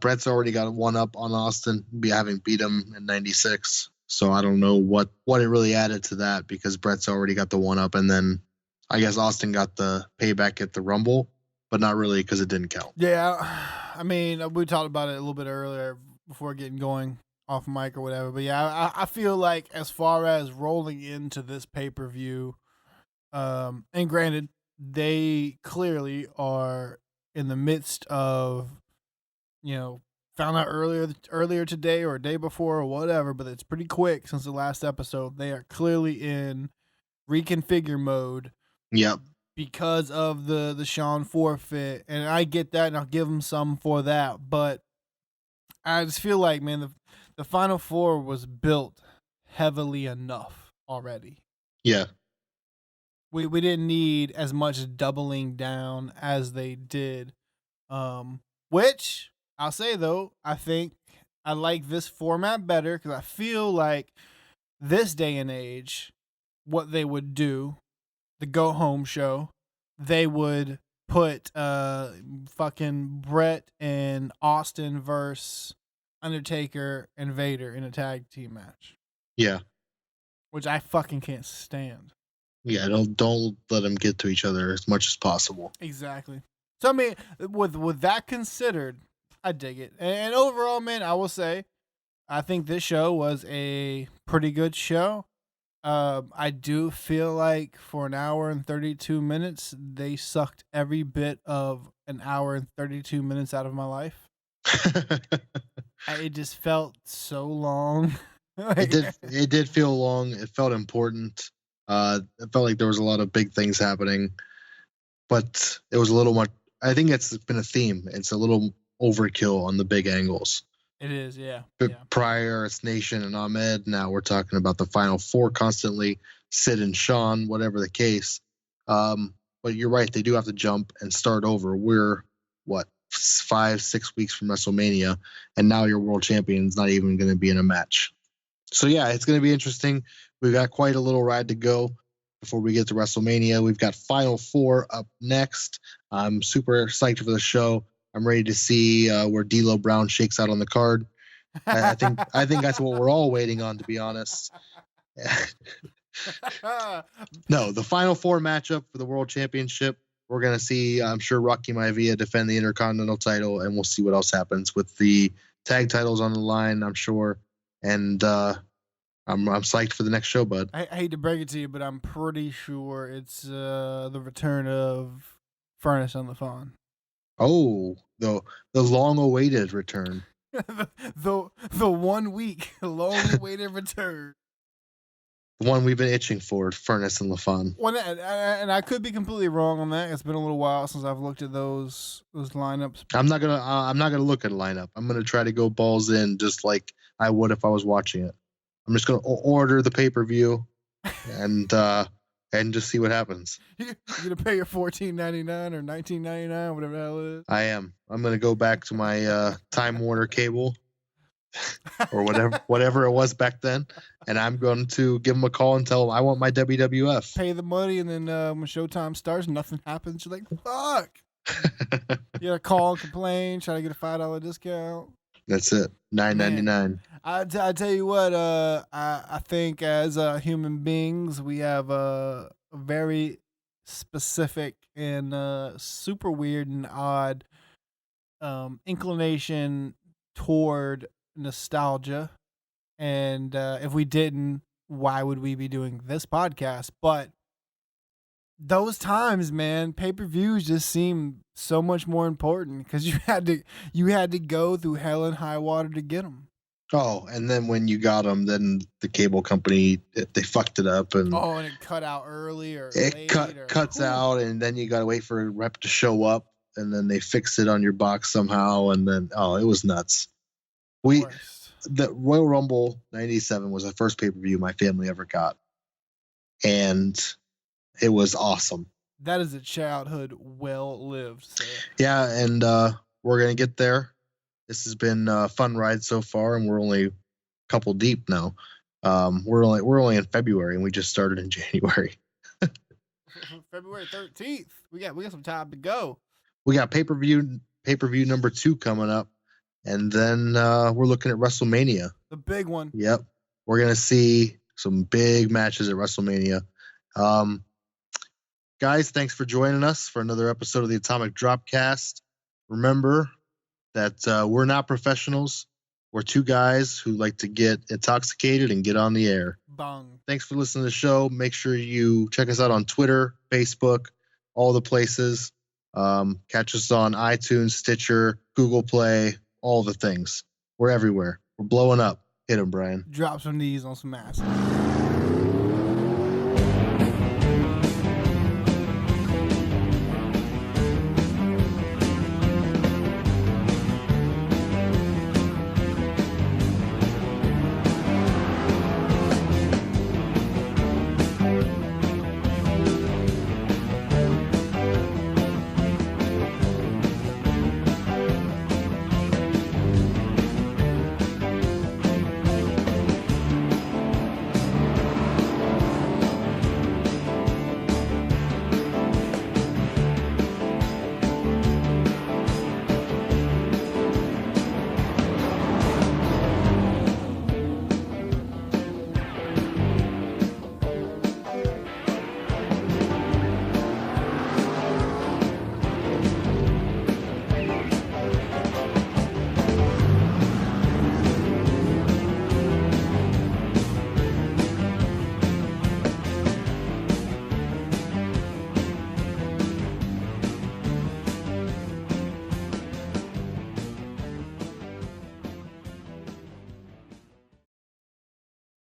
Speaker 4: Brett's already got one up on Austin, having beat him in 96. So I don't know what it really added to that, because Brett's already got the one up, and then I guess Austin got the payback at the Rumble, but not really, because it didn't count.
Speaker 3: Yeah, I mean, we talked about it a little bit earlier before getting going off mic or whatever. But yeah, I feel like as far as rolling into this pay-per-view, and granted, they clearly are in the midst of, you know, found out earlier today or a day before or whatever, but it's pretty quick since the last episode. They are clearly in reconfigure mode.
Speaker 4: Yep.
Speaker 3: Because of the Shawn forfeit, and I get that, and I'll give them some for that. But I just feel like, man, the Final Four was built heavily enough already.
Speaker 4: Yeah.
Speaker 3: We didn't need as much doubling down as they did. Which I'll say though, I think I like this format better, because I feel like this day and age, what they would do, the go home show, they would put fucking Brett and Austin versus Undertaker and Vader in a tag team match.
Speaker 4: Yeah.
Speaker 3: Which I fucking can't stand.
Speaker 4: Yeah, don't let them get to each other as much as possible.
Speaker 3: Exactly. So I mean, with that considered, I dig it. And overall, man, I will say, I think this show was a pretty good show. I do feel like for an hour and 32 minutes, they sucked every bit of an hour and 32 minutes out of my life. It just felt so long.
Speaker 4: It did feel long. It felt important. It felt like there was a lot of big things happening, but it was a little much. I think it's been a theme. It's a little overkill on the big angles.
Speaker 3: It is, yeah.
Speaker 4: Prior, it's Nation and Ahmed. Now we're talking about the Final Four constantly, Sid and Shawn, whatever the case. But you're right. They do have to jump and start over. We're, 5-6 weeks from WrestleMania, and now your world champion's not even going to be in a match. So, yeah, it's going to be interesting. We've got quite a little ride to go before we get to WrestleMania. We've got Final Four up next. I'm super psyched for the show. I'm ready to see where D'Lo Brown shakes out on the card. I think that's what we're all waiting on, to be honest. No, the Final Four matchup for the World Championship. We're going to see, I'm sure, Rocky Maivia defend the Intercontinental title, and we'll see what else happens with the tag titles on the line, I'm sure. And I'm psyched for the next show, bud.
Speaker 3: I hate to break it to you, but I'm pretty sure it's the return of Furnace on the Fawn.
Speaker 4: Oh, the long-awaited return.
Speaker 3: the 1 week long-awaited return.
Speaker 4: The one we've been itching for, Furnace and LaFon.
Speaker 3: Well, and I could be completely wrong on that. It's been a little while since I've looked at those lineups.
Speaker 4: I'm not gonna look at a lineup. I'm gonna try to go balls in, just like I would if I was watching it. I'm just gonna order the pay-per-view and just see what happens.
Speaker 3: You're gonna pay your $14.99 or $19.99, whatever the hell it is.
Speaker 4: I am. I'm gonna go back to my Time Warner cable or whatever it was back then, and I'm going to give them a call and tell them I want my WWF.
Speaker 3: Pay the money, and then when Showtime starts, nothing happens. You're like, fuck. You gotta call and complain, try to get a $5 discount.
Speaker 4: That's it. $9.99.
Speaker 3: I tell you what. I think as human beings, we have a very specific and super weird and odd inclination toward nostalgia. And if we didn't, why would we be doing this podcast? But those times, man, pay-per-views just seem so much more important because you had to go through hell and high water to get them.
Speaker 4: Oh, and then when you got them, then the cable company they fucked it up and
Speaker 3: it cut out early or
Speaker 4: it
Speaker 3: late
Speaker 4: cuts out, and then you got to wait for a rep to show up, and then they fix it on your box somehow, and then it was nuts. The Royal Rumble '97 was the first pay-per-view my family ever got, and it was awesome.
Speaker 3: That is a childhood well lived. So.
Speaker 4: Yeah, and we're gonna get there. This has been a fun ride so far, and we're only a couple deep now. We're only in February, and we just started in January.
Speaker 3: February 13th. We got some time to go.
Speaker 4: We got pay-per-view number 2 coming up, and then we're looking at WrestleMania.
Speaker 3: The big one.
Speaker 4: Yep. We're gonna see some big matches at WrestleMania. Guys, thanks for joining us for another episode of the Atomic Dropcast. Remember that we're not professionals. We're two guys who like to get intoxicated and get on the air.
Speaker 3: Bong.
Speaker 4: Thanks for listening to the show. Make sure you check us out on Twitter, Facebook, all the places. Catch us on iTunes, Stitcher, Google Play, all the things. We're everywhere. We're blowing up. Hit 'em, Brian.
Speaker 3: Drop some knees on some ass.